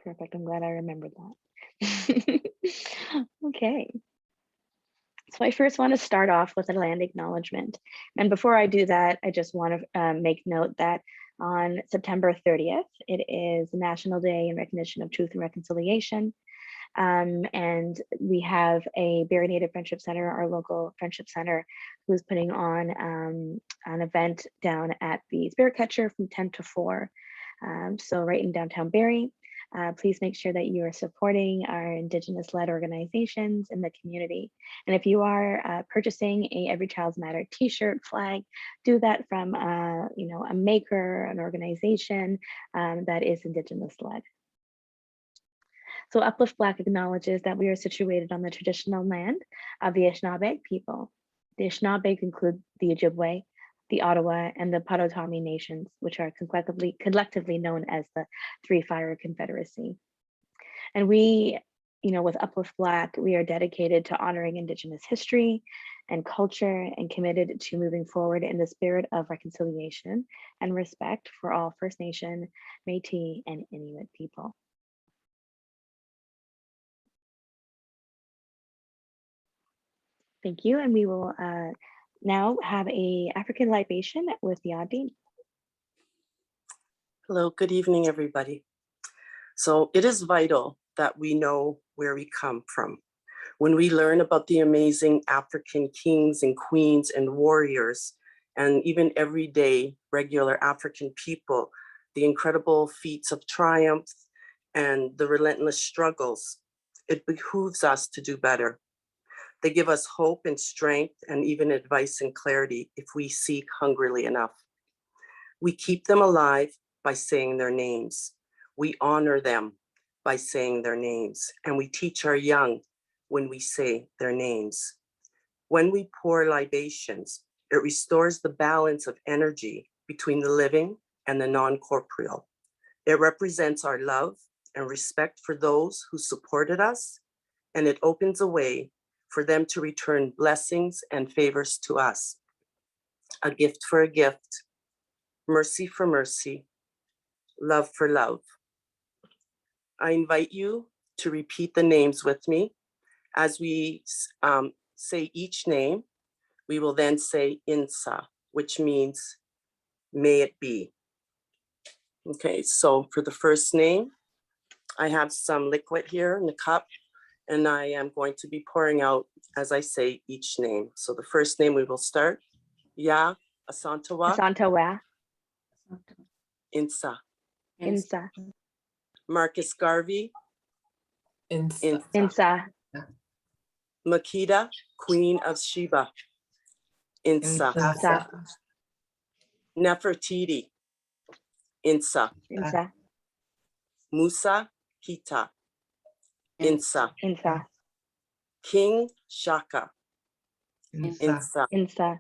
Perfect. I'm glad I remembered that. Okay. So I first want to start off with a land acknowledgement. And before I do that, I just want to make note that on September 30th, it is National Day in recognition of Truth and Reconciliation. And we have a Berry Native Friendship Center, our local friendship center, who's putting on an event down at the Spirit Catcher from 10 to 4. So right in downtown Barrie. Please make sure that you are supporting our Indigenous-led organizations in the community. And if you are purchasing a Every Child's Matter t-shirt flag, do that from a maker, an organization that is Indigenous-led. So Uplift Black acknowledges that we are situated on the traditional land of the Anishinaabe people. The Anishinaabe include the Ojibwe, the Ottawa, and the Potawatomi nations, which are collectively known as the Three Fire Confederacy. And we, with Uplift Black, we are dedicated to honoring Indigenous history and culture and committed to moving forward in the spirit of reconciliation and respect for all First Nation, Métis, and Inuit people. Thank you, and we will now have a African libation with Yadin. Hello, good evening, everybody. So it is vital that we know where we come from. When we learn about the amazing African kings and queens and warriors, and even everyday regular African people, the incredible feats of triumph and the relentless struggles, it behooves us to do better. They give us hope and strength and even advice and clarity if we seek hungrily enough. We keep them alive by saying their names. We honor them by saying their names. And we teach our young when we say their names. When we pour libations, it restores the balance of energy between the living and the non-corporeal. It represents our love and respect for those who supported us, and it opens a way for them to return blessings and favors to us. A gift for a gift, mercy for mercy, love for love. I invite you to repeat the names with me. As we say each name, we will then say Insa, which means may it be. Okay, so for the first name, I have some liquid here in the cup, and I am going to be pouring out as I say each name. So the first name we will start, Ya Asantawa. Asantawa. Insa. Insa. Marcus Garvey. Insa. Insa. Makeda, Queen of Sheba. Insa. Insa. Nefertiti. Insa. Insa. Musa Kita. Insa. Insa. King Shaka. Insa. Insa.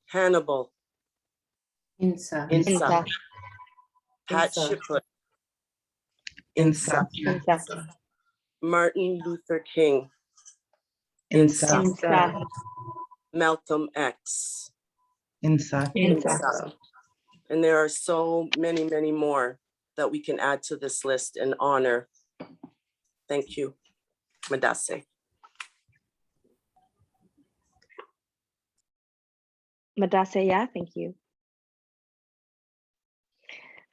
Hannibal. Insa. Insa. Insa. Hatshepsut. Insa. Insa. Martin Luther King. Insa. Insa. Malcolm X. Insa. Insa. And there are so many, many more that we can add to this list and honor. Thank you. Madase. Madase, yeah, thank you.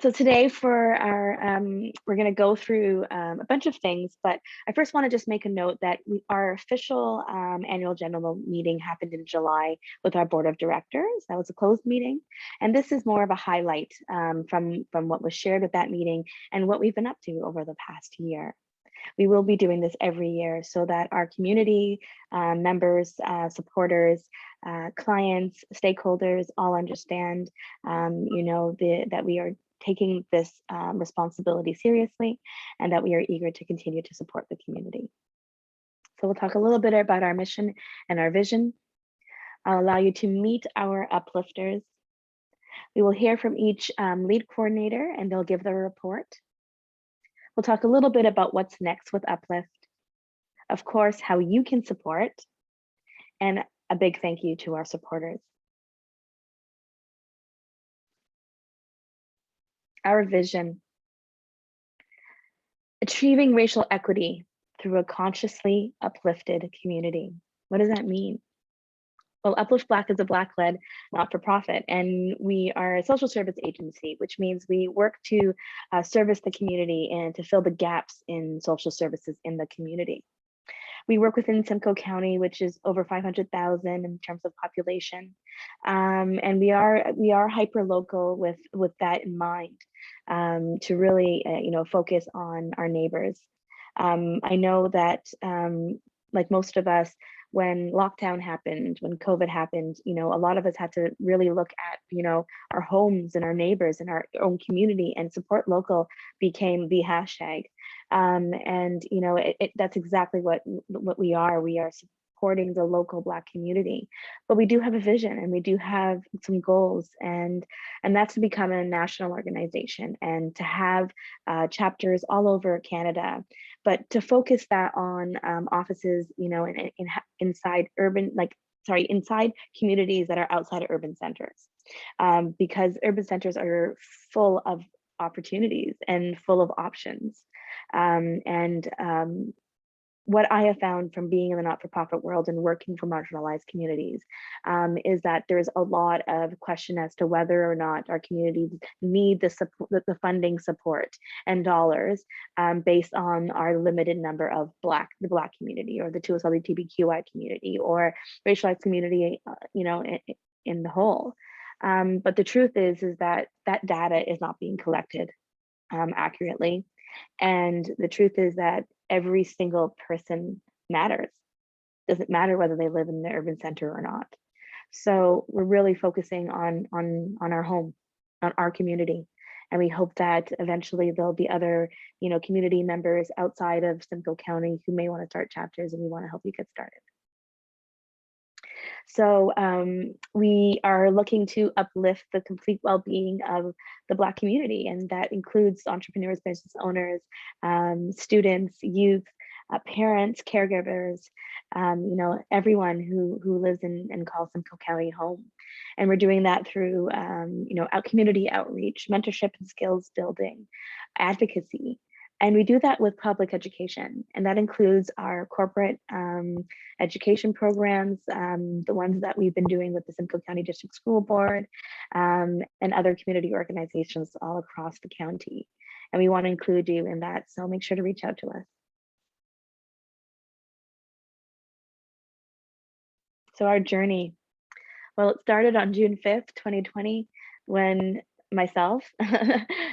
So today for our, we're going to go through a bunch of things, but I first want to just make a note that our official annual general meeting happened in July with our board of directors. That was a closed meeting. And this is more of a highlight from what was shared at that meeting and what we've been up to over the past year. We will be doing this every year so that our community members, supporters, clients, stakeholders all understand, that we are taking this responsibility seriously and that we are eager to continue to support the community. So we'll talk a little bit about our mission and our vision. I'll allow you to meet our uplifters. We will hear from each lead coordinator and they'll give their report. We'll talk a little bit about what's next with Uplift, of course, how you can support, and a big thank you to our supporters. Our vision. Achieving racial equity through a consciously uplifted community. What does that mean? Well, Uplift Black is a Black-led not-for-profit, and we are a social service agency, which means we work to service the community and to fill the gaps in social services in the community. We work within Simcoe County, which is over 500,000 in terms of population, and we are hyper local with that in mind, to really focus on our neighbors. I know that like most of us, when lockdown happened, when COVID happened, a lot of us had to really look at, our homes and our neighbors and our own community, and support local became the hashtag. And that's exactly what we are. We are supporting the local Black community, but we do have a vision and we do have some goals, and that's to become a national organization and to have chapters all over Canada, but to focus that on offices, inside inside communities that are outside of urban centers, because urban centers are full of opportunities and full of options. What I have found from being in the not-for-profit world and working for marginalized communities is that there's a lot of question as to whether or not our communities need the support, the funding support and dollars based on our limited number of the Black community, or the 2 LGBTQI community, or racialized community, in the whole. But the truth is that that data is not being collected accurately. And the truth is that every single person matters. Doesn't matter whether they live in the urban center or not. So we're really focusing on our home, on our community. And we hope that eventually there'll be other, community members outside of Simcoe County who may want to start chapters, and we want to help you get started. So we are looking to uplift the complete well-being of the Black community, and that includes entrepreneurs, business owners, students, youth, parents, caregivers, everyone who lives and calls Simcoe County home. And we're doing that through, community outreach, mentorship and skills building, advocacy. And we do that with public education, and that includes our corporate education programs, the ones that we've been doing with the Simcoe County District School Board, and other community organizations all across the county. And we want to include you in that, so make sure to reach out to us. So our journey, well, it started on June 5th, 2020, when myself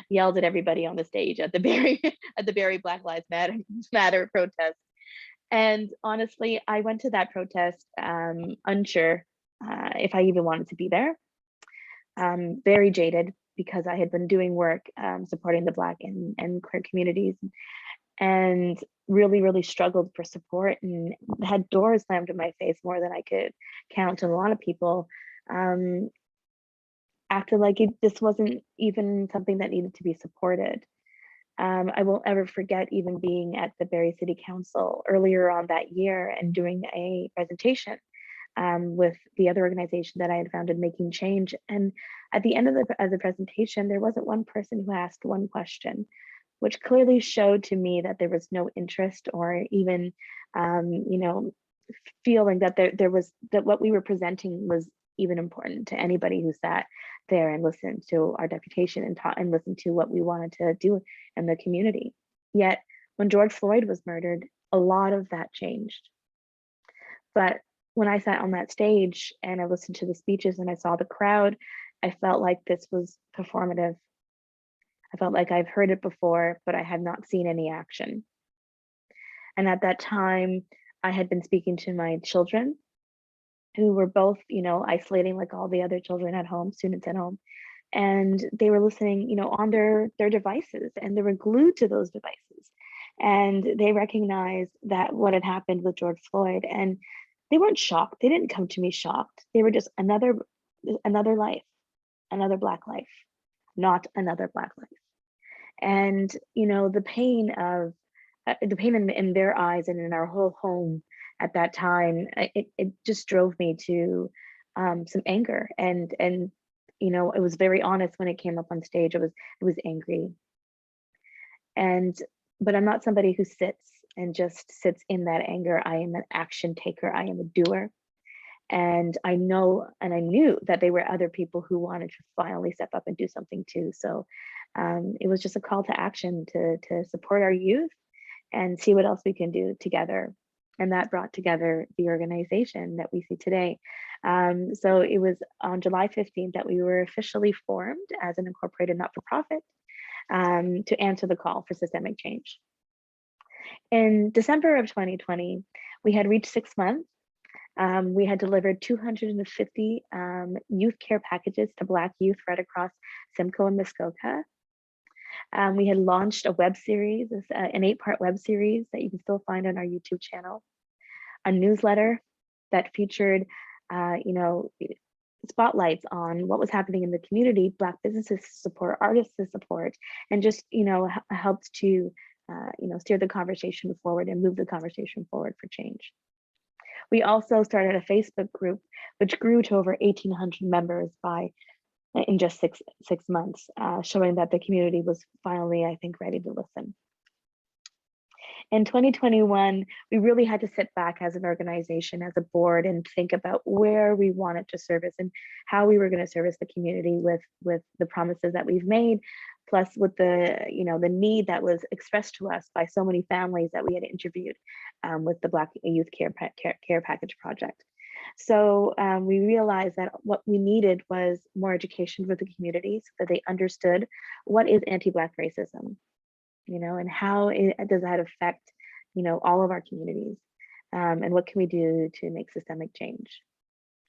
yelled at everybody on the stage at the Barrie Black Lives Matter protest. And honestly, I went to that protest unsure if I even wanted to be there. Very jaded, because I had been doing work supporting the Black and queer communities, and really struggled for support, and had doors slammed in my face more than I could count. And a lot of people acted like this wasn't even something that needed to be supported. I won't ever forget even being at the Barrie City Council earlier on that year and doing a presentation with the other organization that I had founded, Making Change. And at the end of the presentation, there wasn't one person who asked one question, which clearly showed to me that there was no interest or even, feeling that that what we were presenting was even important to anybody who sat there and listened to our deputation and taught and listened to what we wanted to do in the community. Yet when George Floyd was murdered, a lot of that changed. But when I sat on that stage and I listened to the speeches and I saw the crowd, I felt like this was performative. I felt like I've heard it before, but I had not seen any action. And at that time, I had been speaking to my children, who were both, isolating like all the other children at home, students at home. And they were listening, on their devices, and they were glued to those devices. And they recognized that what had happened with George Floyd, and they weren't shocked. They didn't come to me shocked. They were just another life, another Black life, not another Black life. And, the pain in their eyes and in our whole home at that time, it just drove me to some anger, and it was very honest when it came up on stage. It was angry. And but I'm not somebody who sits and just sits in that anger. I am an action taker. I am a doer. And I know, and I knew that there were other people who wanted to finally step up and do something too. So it was just a call to action to support our youth and see what else we can do together. And that brought together the organization that we see today. So it was on July 15th that we were officially formed as an incorporated not-for-profit to answer the call for systemic change. In December of 2020, we had reached 6 months. We had delivered 250 youth care packages to Black youth right across Simcoe and Muskoka. We had launched a web series, an 8-part web series that you can still find on our YouTube channel, a newsletter that featured, spotlights on what was happening in the community, Black businesses to support, artists to support, and just, helped to, steer the conversation forward and move the conversation forward for change. We also started a Facebook group, which grew to over 1,800 members in just six months, showing that the community was finally, I think, ready to listen. In 2021, we really had to sit back as an organization, as a board, and think about where we wanted to service and how we were going to service the community with the promises that we've made, plus with the need that was expressed to us by so many families that we had interviewed with the Black Youth Care Package Project. So we realized that what we needed was more education for the community so that they understood what is anti-Black racism, and how does that affect, all of our communities, and what can we do to make systemic change.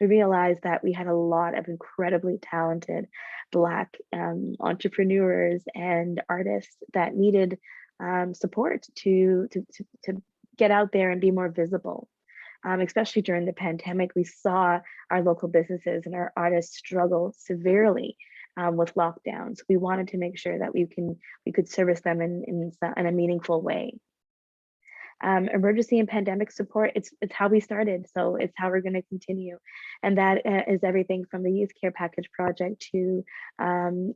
We realized that we had a lot of incredibly talented Black entrepreneurs and artists that needed support to get out there and be more visible. Especially during the pandemic, we saw our local businesses and our artists struggle severely with lockdowns. We wanted to make sure that we could service them in a meaningful way. Emergency and pandemic support, it's how we started, so it's how we're going to continue. And that is everything from the Youth Care Package Project to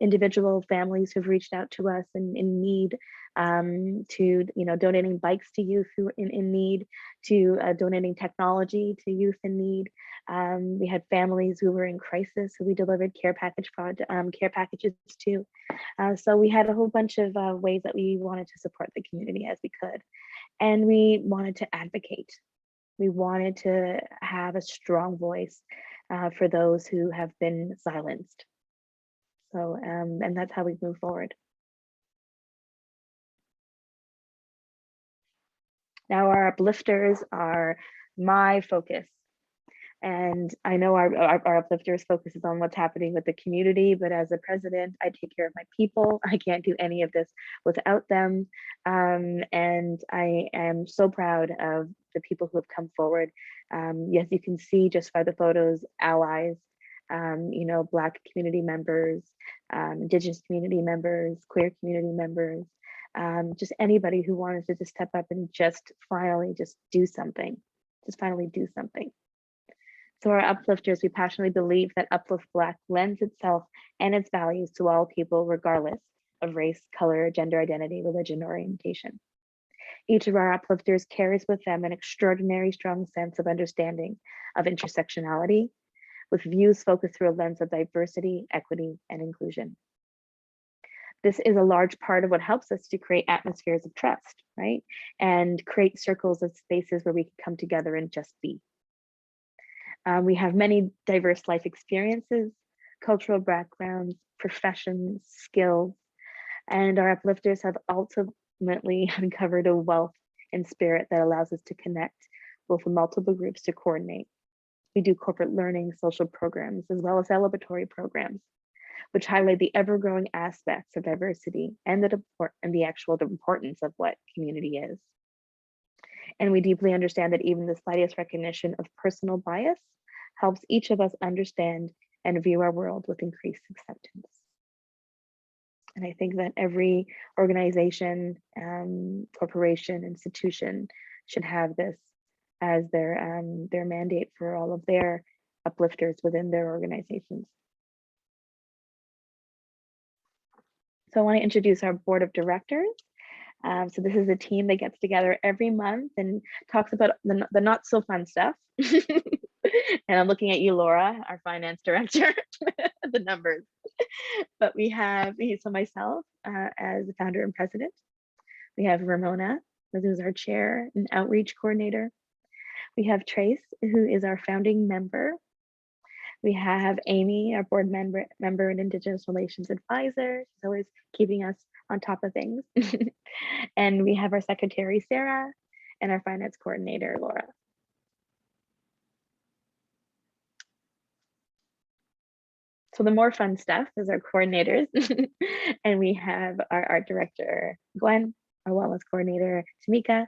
individual families who've reached out to us in need, to donating bikes to youth who are in need, to donating technology to youth in need. We had families who were in crisis who we delivered care packages to. So we had a whole bunch of ways that we wanted to support the community as we could. And we wanted to advocate. We wanted to have a strong voice for those who have been silenced. So, and that's how we move forward. Now our uplifters are my focus. And I know our uplifters focuses on what's happening with the community, but as a president, I take care of my people. I can't do any of this without them. And I am so proud of the people who have come forward. Yes, you can see just by the photos, allies, Black community members, Indigenous community members, queer community members, just anybody who wanted to just step up and just finally do something, So our uplifters, we passionately believe that Uplift Black lends itself and its values to all people, regardless of race, color, gender identity, religion, or orientation. Each of our uplifters carries with them an extraordinary strong sense of understanding of intersectionality, with views focused through a lens of diversity, equity, and inclusion. This is a large part of what helps us to create atmospheres of trust, right? And create circles of spaces where we can come together and just be. We have many diverse life experiences, cultural backgrounds, professions, skills, and our uplifters have ultimately uncovered a wealth in spirit that allows us to connect with multiple groups to coordinate. We do corporate learning, social programs, as well as celebratory programs, which highlight the ever-growing aspects of diversity and the importance of what community is. And we deeply understand that even the slightest recognition of personal bias helps each of us understand and view our world with increased acceptance. And I think that every organization, corporation, institution should have this as their mandate for all of their uplifters within their organizations. So I want to introduce our board of directors. So this is a team that gets together every month and talks about the not so fun stuff. And I'm looking at you, Laura, our finance director, the numbers. But we have, so myself as the founder and president. We have Ramona, who's our chair and outreach coordinator. We have Trace, who is our founding member. We have Amy, our board member and Indigenous Relations advisor. She's always keeping us on top of things. And we have our secretary, Sarah, and our finance coordinator, Laura. So the more fun stuff is our coordinators. And we have our art director, Gwen, our wellness coordinator, Tamika,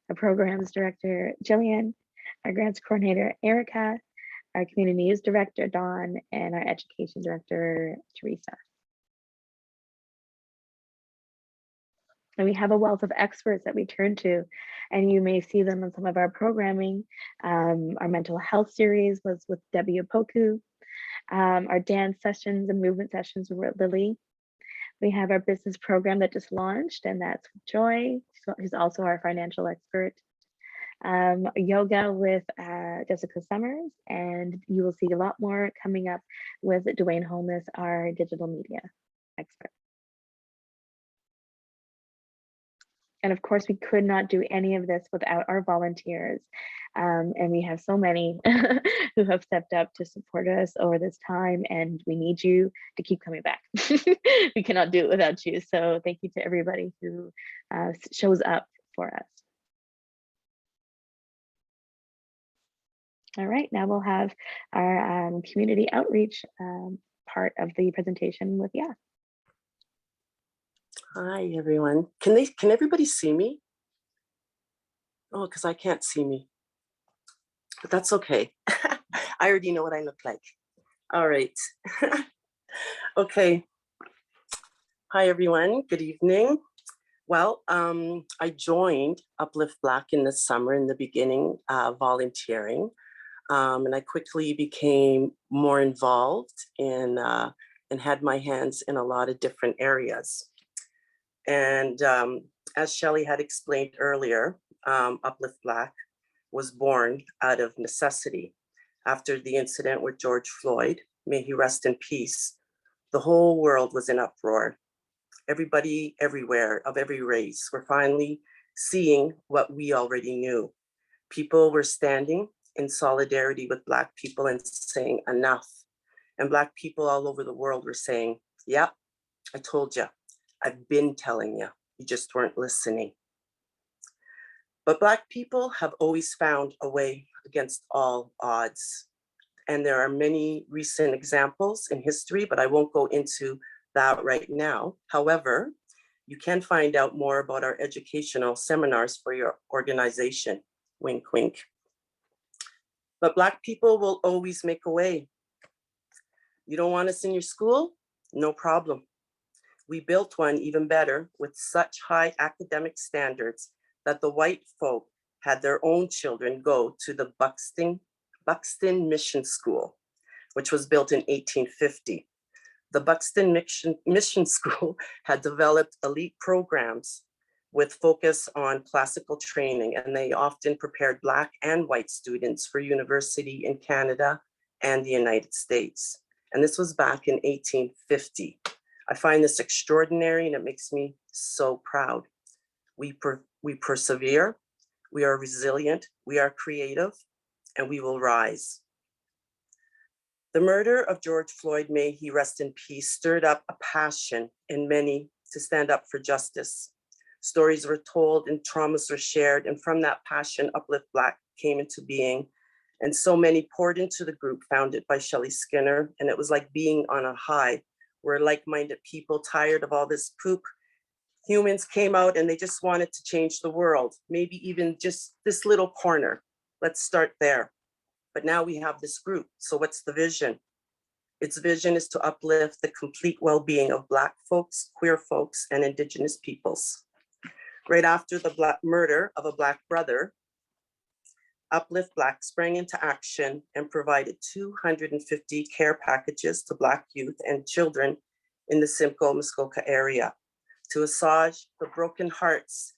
our programs director, Jillian, our grants coordinator, Erica, our community news director, Dawn, and our education director, Teresa. And we have a wealth of experts that we turn to, and you may see them in some of our programming. Our mental health series was with Debbie Opoku. Our dance sessions and movement sessions were with Lily. We have our business program that just launched, and that's Joy, who's also our financial expert. Yoga with Jessica Summers, and you will see a lot more coming up with Dwayne Holness, our digital media expert. And of course, we could not do any of this without our volunteers. And we have so many who have stepped up to support us over this time, and we need you to keep coming back. We cannot do it without you. So thank you to everybody who shows up for us. All right, now we'll have our community outreach part of the presentation with Ya. Hi, everyone. Can everybody see me? Oh, because I can't see me. But that's okay. I already know what I look like. All right. Okay. Hi, everyone. Good evening. Well, I joined Uplift Black in the summer in the beginning, volunteering. And I quickly became more involved in and had my hands in a lot of different areas. And as Shelley had explained earlier, Uplift Black was born out of necessity. After the incident with George Floyd, may he rest in peace, the whole world was in uproar. Everybody, everywhere, of every race, were finally seeing what we already knew. People were standing in solidarity with Black people and saying enough. And Black people all over the world were saying, yep, I told you. I've been telling you, you just weren't listening. But Black people have always found a way against all odds. And there are many recent examples in history, but I won't go into that right now. However, you can find out more about our educational seminars for your organization, wink, wink. But Black people will always make a way. You don't want us in your school? No problem. We built one even better with such high academic standards that the white folk had their own children go to the Buxton Mission School, which was built in 1850. The Buxton Mission School had developed elite programs with focus on classical training, and they often prepared Black and white students for university in Canada and the United States. And this was back in 1850. I find this extraordinary and it makes me so proud. We persevere, we are resilient, we are creative, and we will rise. The murder of George Floyd, may he rest in peace, stirred up a passion in many to stand up for justice. Stories were told and traumas were shared, and from that passion, Uplift Black came into being. And so many poured into the group founded by Shelley Skinner, and it was like being on a high. We're like-minded people tired of all this poop. Humans came out and they just wanted to change the world, maybe even just this little corner. Let's start there. But now we have this group. So what's the vision? Its vision is to uplift the complete well-being of Black folks, queer folks, and Indigenous peoples. Right after the murder of a Black brother, Uplift Black sprang into action and provided 250 care packages to Black youth and children in the Simcoe-Muskoka area to massage the broken hearts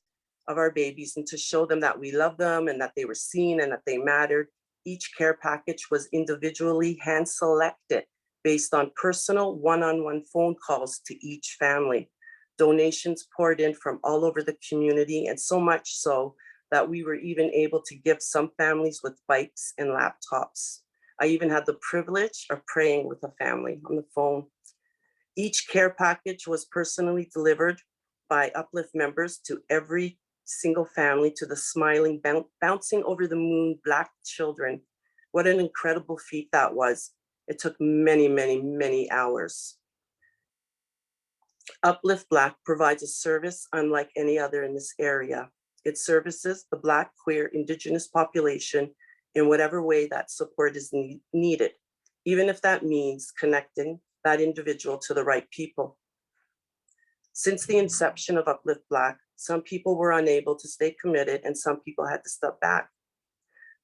of our babies and to show them that we love them and that they were seen and that they mattered. Each care package was individually hand selected based on personal one-on-one phone calls to each family. Donations poured in from all over the community, and so much so that we were even able to gift some families with bikes and laptops. I even had the privilege of praying with a family on the phone. Each care package was personally delivered by UPlift members to every single family, to the smiling, bouncing over the moon Black children. What an incredible feat that was. It took many, many, many hours. UPlift Black provides a service unlike any other in this area. It services the Black, queer, Indigenous population in whatever way that support is needed, even if that means connecting that individual to the right people. Since the inception of UPlift Black, some people were unable to stay committed and some people had to step back.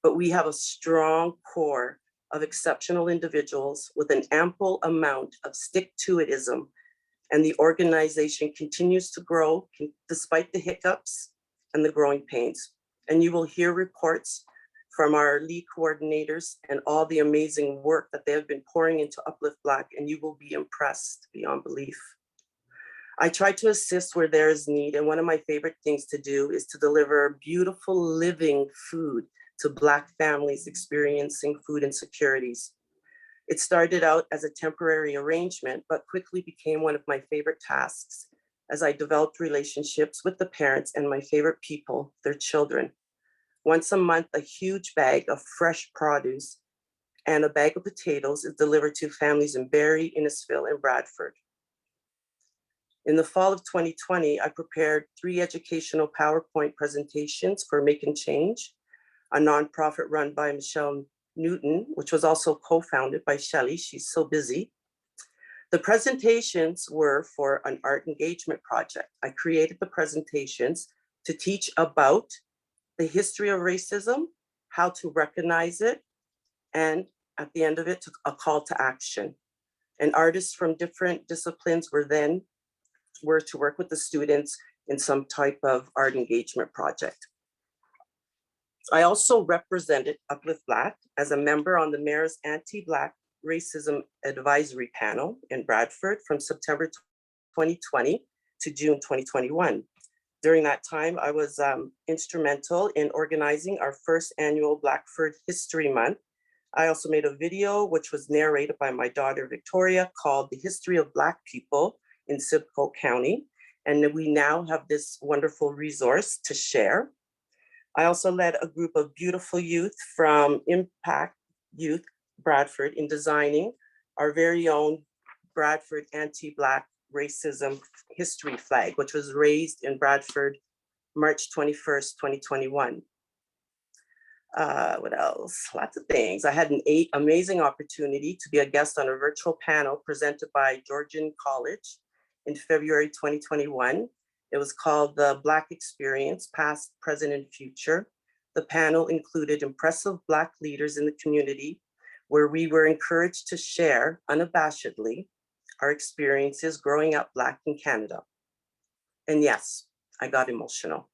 But we have a strong core of exceptional individuals with an ample amount of stick-to-itism, and the organization continues to grow despite the hiccups and the growing pains. And you will hear reports from our lead coordinators and all the amazing work that they have been pouring into UPlift Black, and you will be impressed beyond belief. I try to assist where there is need, and one of my favorite things to do is to deliver beautiful living food to Black families experiencing food insecurities. It started out as a temporary arrangement, but quickly became one of my favorite tasks as I developed relationships with the parents and my favorite people, their children. Once a month, a huge bag of fresh produce and a bag of potatoes is delivered to families in Barrie, Innisfil, and Bradford. In the fall of 2020, I prepared 3 educational PowerPoint presentations for Making Change, a nonprofit run by Michelle Newton, which was also co-founded by Shelley. She's so busy. The presentations were for an art engagement project. I created the presentations to teach about the history of racism, how to recognize it, and at the end of it, a call to action. And artists from different disciplines were to work with the students in some type of art engagement project. I also represented UPlift Black as a member on the Mayor's Anti-Black Racism Advisory Panel in Bradford from September 2020 to June 2021. During that time, I was instrumental in organizing our first annual Blackford History Month. I also made a video which was narrated by my daughter, Victoria, called The History of Black People in Simcoe County. And we now have this wonderful resource to share. I also led a group of beautiful youth from Impact Youth Bradford in designing our very own Bradford Anti-Black Racism History Flag, which was raised in Bradford, March 21st, 2021. What else? Lots of things. I had an amazing opportunity to be a guest on a virtual panel presented by Georgian College in February 2021. It was called The Black Experience, Past, Present, and Future. The panel included impressive Black leaders in the community where we were encouraged to share unabashedly our experiences growing up Black in Canada. And yes, I got emotional.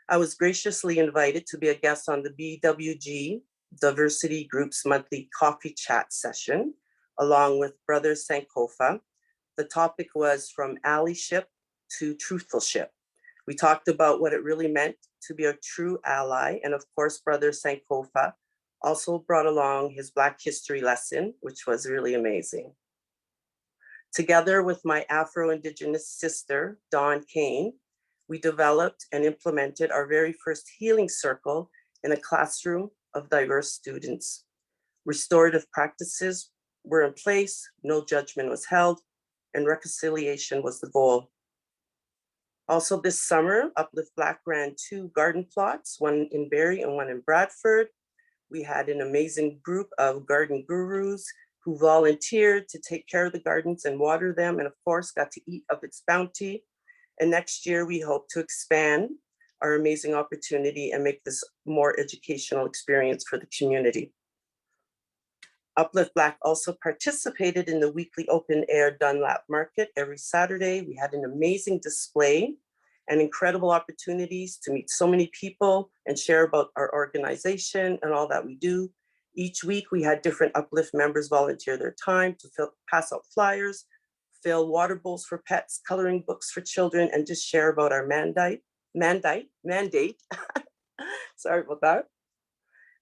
I was graciously invited to be a guest on the BWG Diversity Group's monthly coffee chat session, along with Brother Sankofa. The topic was From Allyship to Truthfulship. We talked about what it really meant to be a true ally. And of course, Brother Sankofa also brought along his Black history lesson, which was really amazing. Together with my Afro-Indigenous sister, Dawn Kane, we developed and implemented our very first healing circle in a classroom of diverse students. Restorative practices were in place, no judgment was held, and reconciliation was the goal. Also this summer, UPlift Black ran 2 garden plots, one in Barrie and one in Bradford. We had an amazing group of garden gurus who volunteered to take care of the gardens and water them, and of course got to eat of its bounty. And next year we hope to expand our amazing opportunity and make this more educational experience for the community. Uplift Black also participated in the weekly open air Dunlap Market every Saturday. We had an amazing display and incredible opportunities to meet so many people and share about our organization and all that we do. Each week we had different Uplift members volunteer their time to pass out flyers, fill water bowls for pets, coloring books for children, and just share about our mandate. Sorry about that.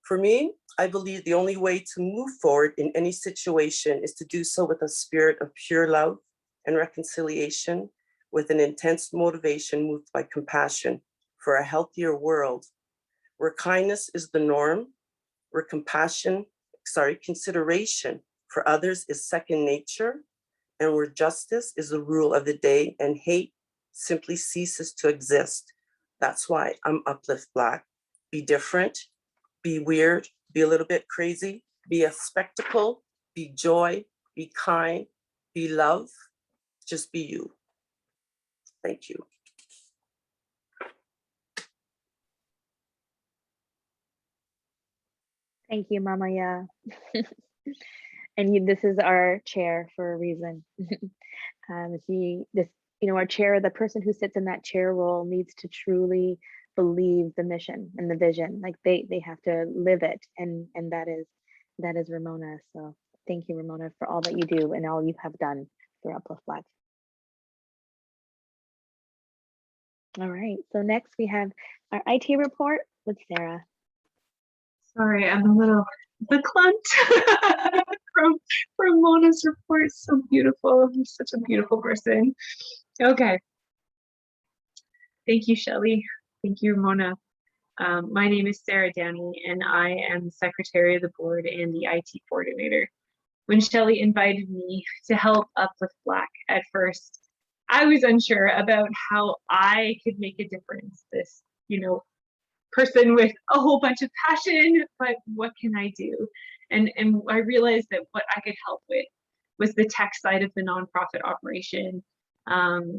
For me, I believe the only way to move forward in any situation is to do so with a spirit of pure love and reconciliation, with an intense motivation moved by compassion for a healthier world, where kindness is the norm, where consideration for others is second nature, and where justice is the rule of the day and hate simply ceases to exist. That's why I'm Uplift Black. Be different, be weird, be a little bit crazy, be a spectacle, be joy, be kind, be love, just be you. Thank you. Thank you, Mama. Yeah. And this is our chair for a reason. Our chair, the person who sits in that chair role needs to truly believe the mission and the vision. Like they have to live it, and that is Ramona. So thank you, Ramona, for all that you do and all you have done for Uplift Black. All right, so next we have our IT report with Sarah. Sorry, I'm a little verklempt from Mona's report. So beautiful. You're such a beautiful person. Okay. Thank you, Shelley. Thank you, Mona. My name is Sarah Downey, and I am Secretary of the Board and the IT Coordinator. When Shelley invited me to help Uplift Black at first, I was unsure about how I could make a difference. This, person with a whole bunch of passion, but what can I do? And I realized that what I could help with was the tech side of the nonprofit operation.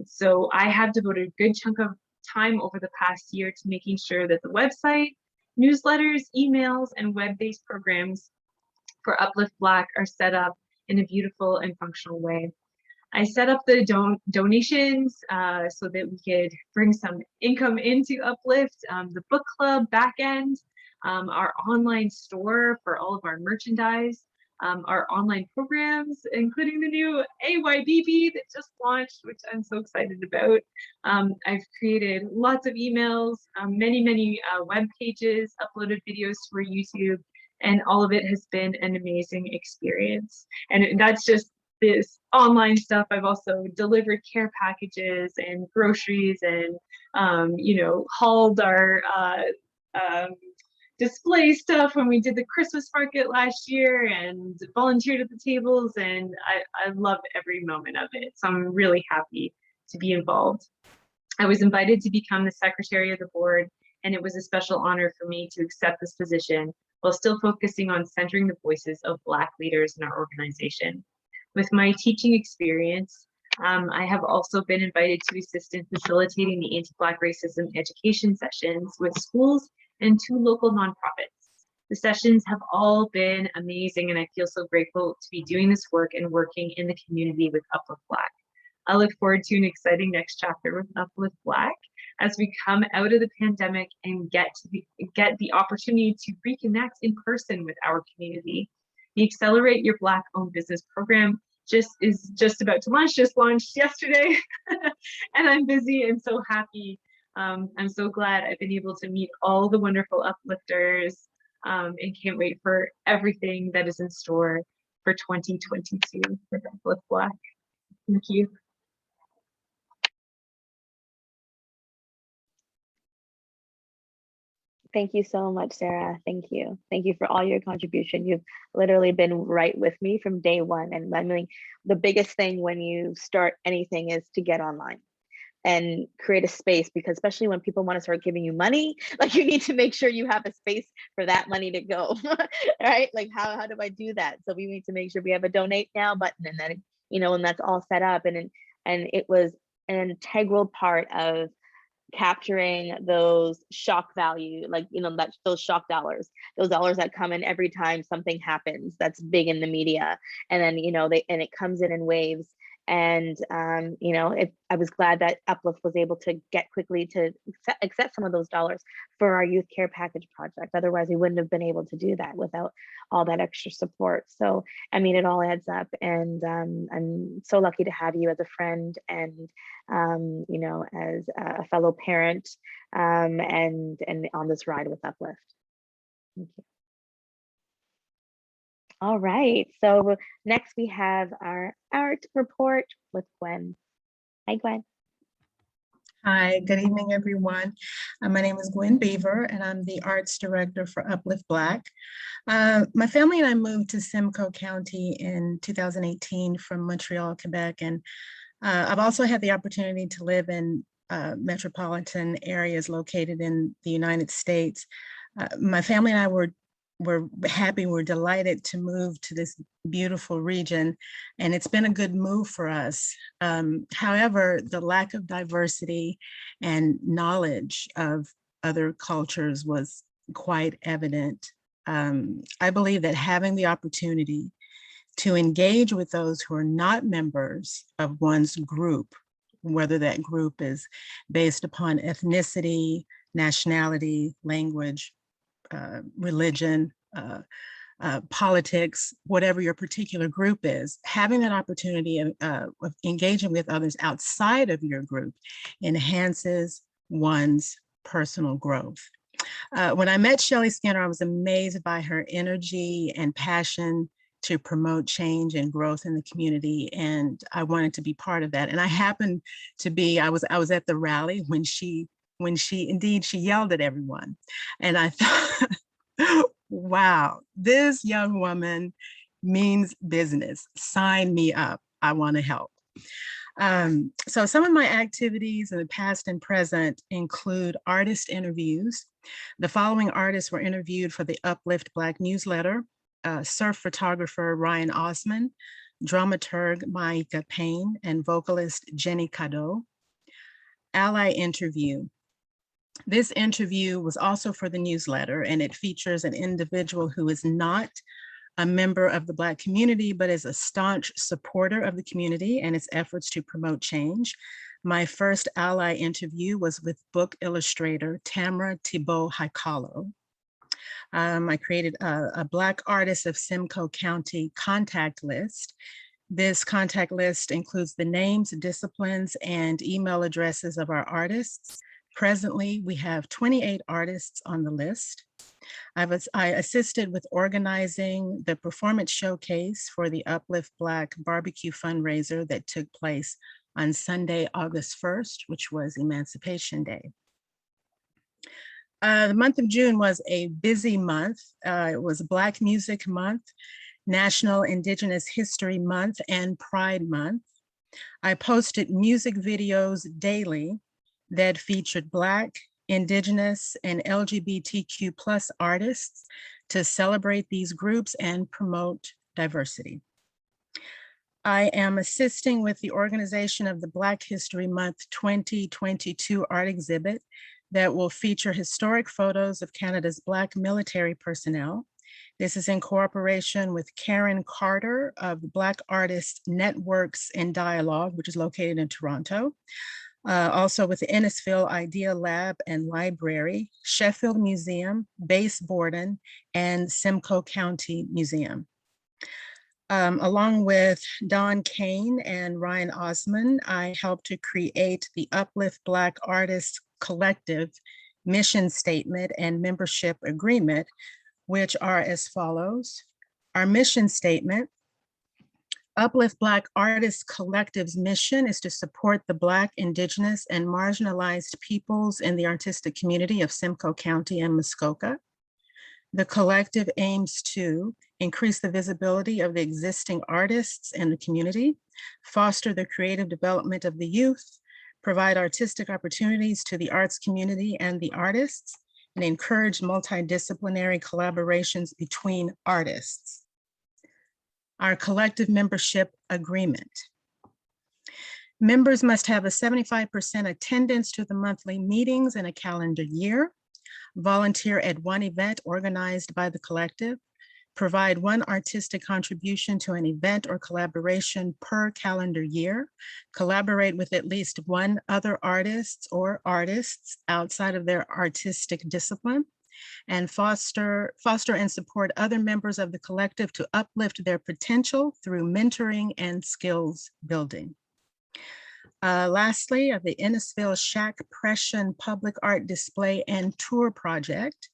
So I have devoted a good chunk of time over the past year to making sure that the website, newsletters, emails, and web-based programs for Uplift Black are set up in a beautiful and functional way. I set up the donations so that we could bring some income into Uplift, the book club backend, our online store for all of our merchandise, our online programs, including the new AYBB that just launched, which I'm so excited about. I've created lots of emails, many web pages, uploaded videos for YouTube, and all of it has been an amazing experience. And that's just this online stuff. I've also delivered care packages and groceries and, hauled our display stuff when we did the Christmas market last year and volunteered at the tables. And I love every moment of it. So I'm really happy to be involved. I was invited to become the Secretary of the Board, and it was a special honor for me to accept this position while still focusing on centering the voices of Black leaders in our organization. With my teaching experience, I have also been invited to assist in facilitating the anti-Black racism education sessions with schools and 2 local nonprofits. The sessions have all been amazing, and I feel so grateful to be doing this work and working in the community with Uplift Black. I look forward to an exciting next chapter with Uplift Black as we come out of the pandemic and get the opportunity to reconnect in person with our community. The Accelerate Your Black Owned Business program is just about to launch, just launched yesterday, and I'm busy and so happy. I'm so glad I've been able to meet all the wonderful uplifters and can't wait for everything that is in store for 2022 for Uplift Black. Thank you. Thank you so much, Sarah. Thank you. Thank you for all your contribution. You've literally been right with me from day one. And I mean, the biggest thing when you start anything is to get online and create a space, because especially when people want to start giving you money, like you need to make sure you have a space for that money to go, right? Like how do I do that? So we need to make sure we have a donate now button, and then, and that's all set up. And it was an integral part of capturing those shock value, like, that those shock dollars, those dollars that come in every time something happens that's big in the media. And then, it comes in waves. And, I was glad that Uplift was able to get quickly to accept some of those dollars for our youth care package project. Otherwise, we wouldn't have been able to do that without all that extra support. So, I mean, it all adds up. And I'm so lucky to have you as a friend and, as a fellow parent, and on this ride with Uplift. Thank you. All right, so next we have our art report with Gwen. Hi, Gwen. Hi, good evening, everyone. My name is Gwen Beaver, and I'm the Arts Director for Uplift Black. My family and I moved to Simcoe County in 2018 from Montreal, Quebec, and I've also had the opportunity to live in metropolitan areas located in the United States. My family and I were happy, we're delighted to move to this beautiful region, and it's been a good move for us. However, the lack of diversity and knowledge of other cultures was quite evident. I believe that having the opportunity to engage with those who are not members of one's group, whether that group is based upon ethnicity, nationality, language, religion, politics, whatever your particular group is, having that opportunity of engaging with others outside of your group enhances one's personal growth. When I met Shelley Skinner, I was amazed by her energy and passion to promote change and growth in the community, and I wanted to be part of that. And I happened to be, I was at the rally when she yelled at everyone. And I thought, wow, this young woman means business. Sign me up. I want to help. So some of my activities in the past and present include artist interviews. The following artists were interviewed for the Uplift Black newsletter: surf photographer Ryan Osman, dramaturg Maika Payne, and vocalist Jenny Cadeau. Ally interview. This interview was also for the newsletter, and it features an individual who is not a member of the Black community, but is a staunch supporter of the community and its efforts to promote change. My first Ally interview was with book illustrator Tamara Thibault Haikalo. I created a Black Artists of Simcoe County contact list. This contact list includes the names, disciplines, and email addresses of our artists. Presently, we have 28 artists on the list. I assisted with organizing the performance showcase for the Uplift Black barbecue fundraiser that took place on Sunday, August 1st, which was Emancipation Day. The month of June was a busy month. It was Black Music Month, National Indigenous History Month, and Pride Month. I posted music videos daily that featured Black, Indigenous, and LGBTQ+ artists to celebrate these groups and promote diversity. I am assisting with the organization of the Black History Month 2022 art exhibit that will feature historic photos of Canada's Black military personnel. This is in cooperation with Karen Carter of the Black Artists Networks in Dialogue, which is located in Toronto. Also with the Innisfil Idea Lab and Library, Sheffield Museum, Base Borden, and Simcoe County Museum. Along with Don Kane and Ryan Osman, I helped to create the Uplift Black Artists Collective mission statement and membership agreement, which are as follows. Our mission statement: Uplift Black Artists Collective's mission is to support the Black, Indigenous, and marginalized peoples in the artistic community of Simcoe County and Muskoka. The collective aims to increase the visibility of the existing artists in the community, foster the creative development of the youth, provide artistic opportunities to the arts community and the artists, and encourage multidisciplinary collaborations between artists. Our collective membership agreement. Members must have a 75% attendance to the monthly meetings in a calendar year, volunteer at one event organized by the collective, provide one artistic contribution to an event or collaboration per calendar year, collaborate with at least one other artist or artists outside of their artistic discipline, and foster and support other members of the collective to uplift their potential through mentoring and skills building. Lastly, the Innisfil Shack Pression Public Art Display and Tour Project.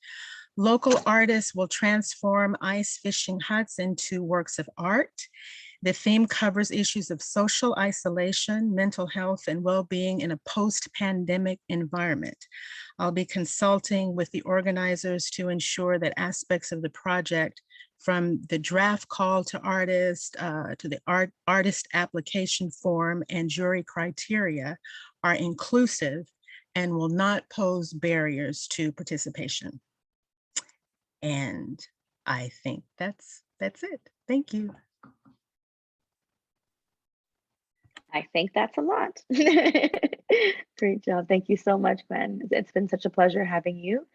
Local artists will transform ice fishing huts into works of art. The theme covers issues of social isolation, mental health, and well-being in a post-pandemic environment. I'll be consulting with the organizers to ensure that aspects of the project, from the draft call to artists to the artist application form and jury criteria, are inclusive and will not pose barriers to participation. And I think that's it. Thank you. I think that's a lot. Great job. Thank you so much, Gwen. It's been such a pleasure having you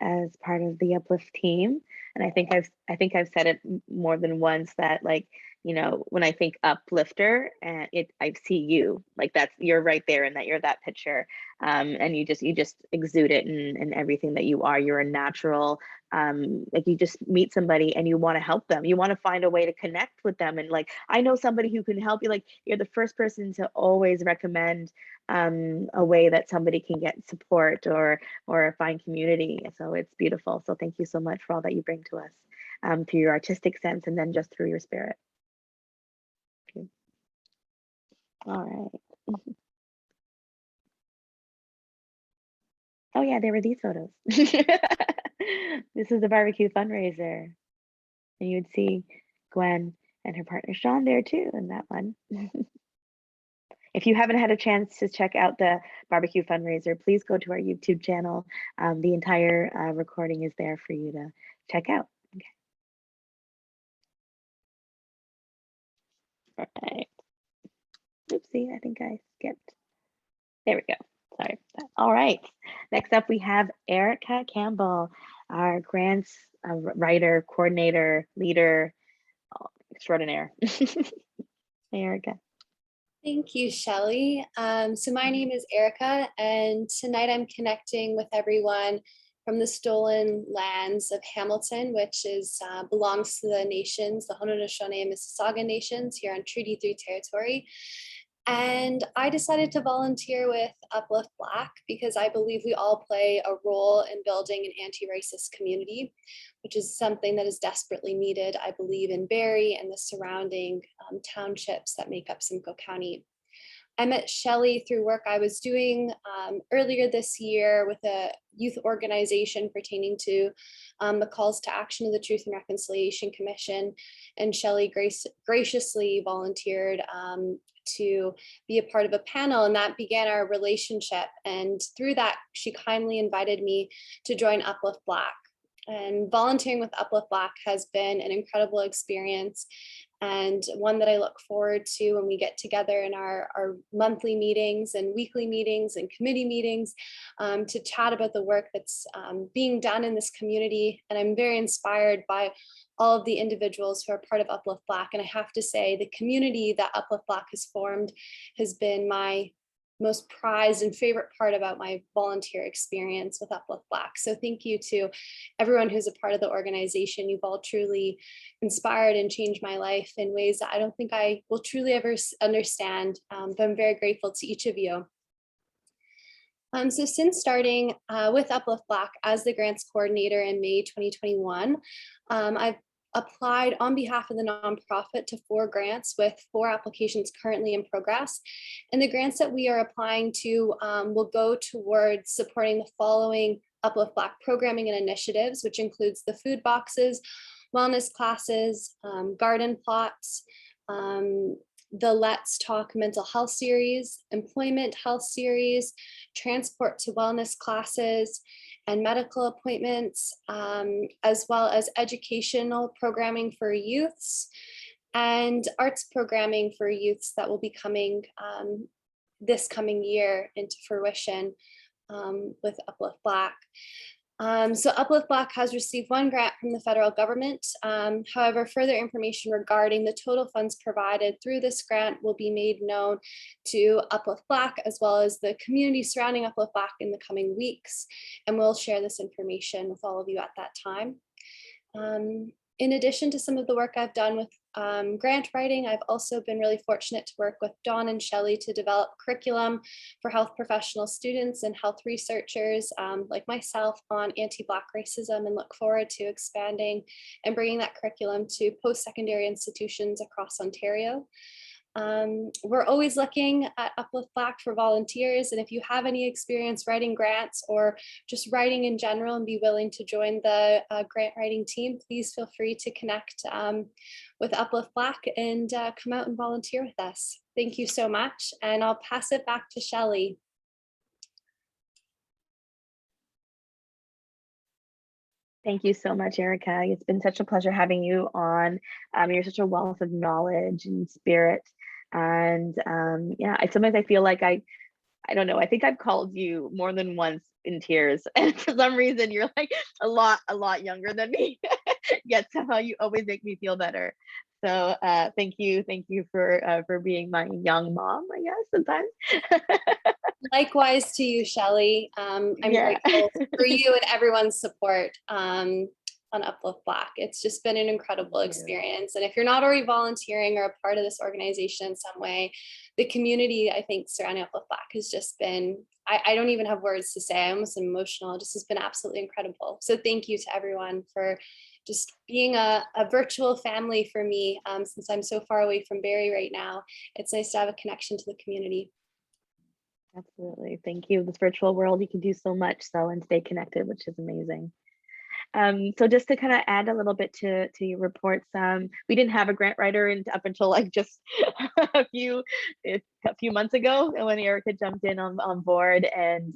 as part of the Uplift team. And I think I've said it more than once that, like, you know, when I think uplifter, and I see you, like, you're right there, and that you're that picture. And you just exude it in everything that you are. You're a natural, like, you just meet somebody and you want to help them. You want to find a way to connect with them. And, like, I know somebody who can help you. Like, you're the first person to always recommend a way that somebody can get support or find community. So it's beautiful. So thank you so much for all that you bring to us, through your artistic sense and then just through your spirit. Okay. All right. Oh yeah, there were these photos. This is the barbecue fundraiser. And you'd see Gwen and her partner Sean there too in that one. If you haven't had a chance to check out the barbecue fundraiser, please go to our YouTube channel. The entire recording is there for you to check out. Okay. All right. Oopsie, I think I skipped. There we go. Sorry. All right. Next up, we have Erica Campbell, our grants writer, coordinator, leader extraordinaire. Hey, Erica. Thank you, Shelley. So my name is Erica, and tonight I'm connecting with everyone from the stolen lands of Hamilton, which belongs to the nations, the Haudenosaunee and Mississauga nations here on Treaty 3 territory. And I decided to volunteer with Uplift Black because I believe we all play a role in building an anti-racist community, which is something that is desperately needed, I believe, in Barrie and the surrounding townships that make up Simcoe County. I met Shelley through work I was doing earlier this year with a youth organization pertaining to the calls to action of the Truth and Reconciliation Commission. And Shelley graciously volunteered to be a part of a panel, and that began our relationship. And through that, she kindly invited me to join Uplift Black. And volunteering with Uplift Black has been an incredible experience, and one that I look forward to when we get together in our monthly meetings and weekly meetings and committee meetings to chat about the work that's being done in this community. And I'm very inspired by all of the individuals who are part of Uplift Black. And I have to say, the community that Uplift Black has formed has been my most prized and favorite part about my volunteer experience with Uplift Black. So thank you to everyone who's a part of the organization. You've all truly inspired and changed my life in ways that I don't think I will truly ever understand, but I'm very grateful to each of you. So since starting with Uplift Black as the grants coordinator in May 2021, I've applied on behalf of the nonprofit to 4 grants with 4 applications currently in progress. And the grants that we are applying to will go towards supporting the following Uplift Black programming and initiatives, which includes the food boxes, wellness classes, garden plots, the Let's Talk Mental Health series, employment health series, transport to wellness classes, and medical appointments, as well as educational programming for youths and arts programming for youths that will be coming this coming year into fruition with Uplift Black. So Uplift Black has received 1 grant from the federal government. However, further information regarding the total funds provided through this grant will be made known to Uplift Black as well as the community surrounding Uplift Black in the coming weeks. And we'll share this information with all of you at that time. In addition to some of the work I've done with grant writing, I've also been really fortunate to work with Dawn and Shelley to develop curriculum for health professional students and health researchers like myself on anti-Black racism, and look forward to expanding and bringing that curriculum to post-secondary institutions across Ontario. We're always looking at Uplift Black for volunteers, and if you have any experience writing grants or just writing in general and be willing to join the grant writing team, please feel free to connect with Uplift Black and come out and volunteer with us. Thank you so much, and I'll pass it back to Shelley. Thank you so much, Erica. It's been such a pleasure having you on. You're such a wealth of knowledge and spirit. And yeah, sometimes I feel like I don't know, I think I've called you more than once in tears. And for some reason, you're like a lot younger than me. Yet somehow you always make me feel better. So thank you for being my young mom, I guess, sometimes. Likewise to you, Shelley. I'm grateful for you and everyone's support on Uplift Black. It's just been an incredible experience. And if you're not already volunteering or a part of this organization in some way, the community, I think, surrounding Uplift Black has just been, I don't even have words to say. I'm almost emotional. It just has been absolutely incredible. So thank you to everyone for just being a virtual family for me, since I'm so far away from Barrie right now. It's nice to have a connection to the community. Absolutely. Thank you. This virtual world, you can do so much and stay connected, which is amazing. So just to kind of add a little bit to your reports, we didn't have a grant writer up until like just a few months ago when Erica jumped in on board, and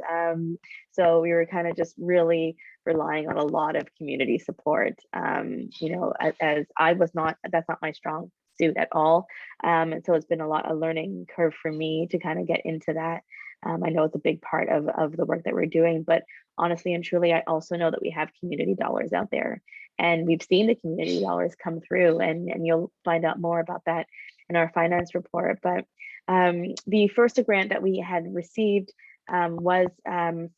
so we were kind of just really relying on a lot of community support. You know, as that's not my strong suit at all, and so it's been a learning curve for me to kind of get into that. I know it's a big part of the work that we're doing, but honestly and truly, I also know that we have community dollars out there, and we've seen the community dollars come through, and you'll find out more about that in our finance report. But the first grant that we had received was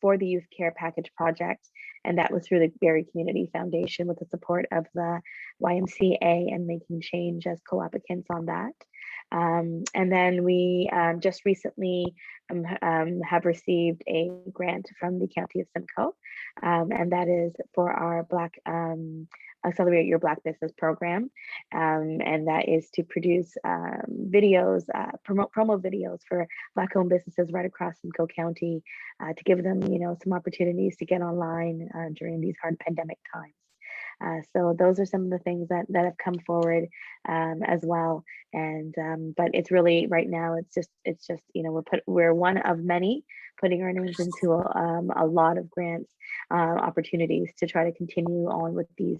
for the Youth Care Package project, and that was through the Barrie Community Foundation with the support of the YMCA and Making Change as co-applicants on that. And then we just recently have received a grant from the County of Simcoe, and that is for our Black Accelerate Your Black Business program, and that is to produce videos, promo videos for Black-owned businesses right across Simcoe County, to give them, you know, some opportunities to get online during these hard pandemic times. So those are some of the things that have come forward as well. And but it's really right now, it's just you know, we're one of many putting our names into a lot of grants opportunities to try to continue on with these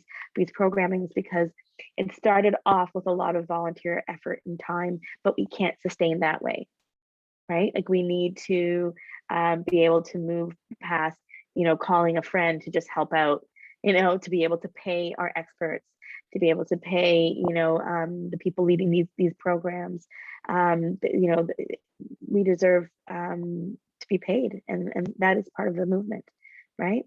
programmings, because it started off with a lot of volunteer effort and time, but we can't sustain that way, right? Like we need to be able to move past, you know, calling a friend to just help out, you know, to be able to pay our experts, to be able to pay, you know, the people leading these programs. You know, we deserve to be paid, and that is part of the movement, right?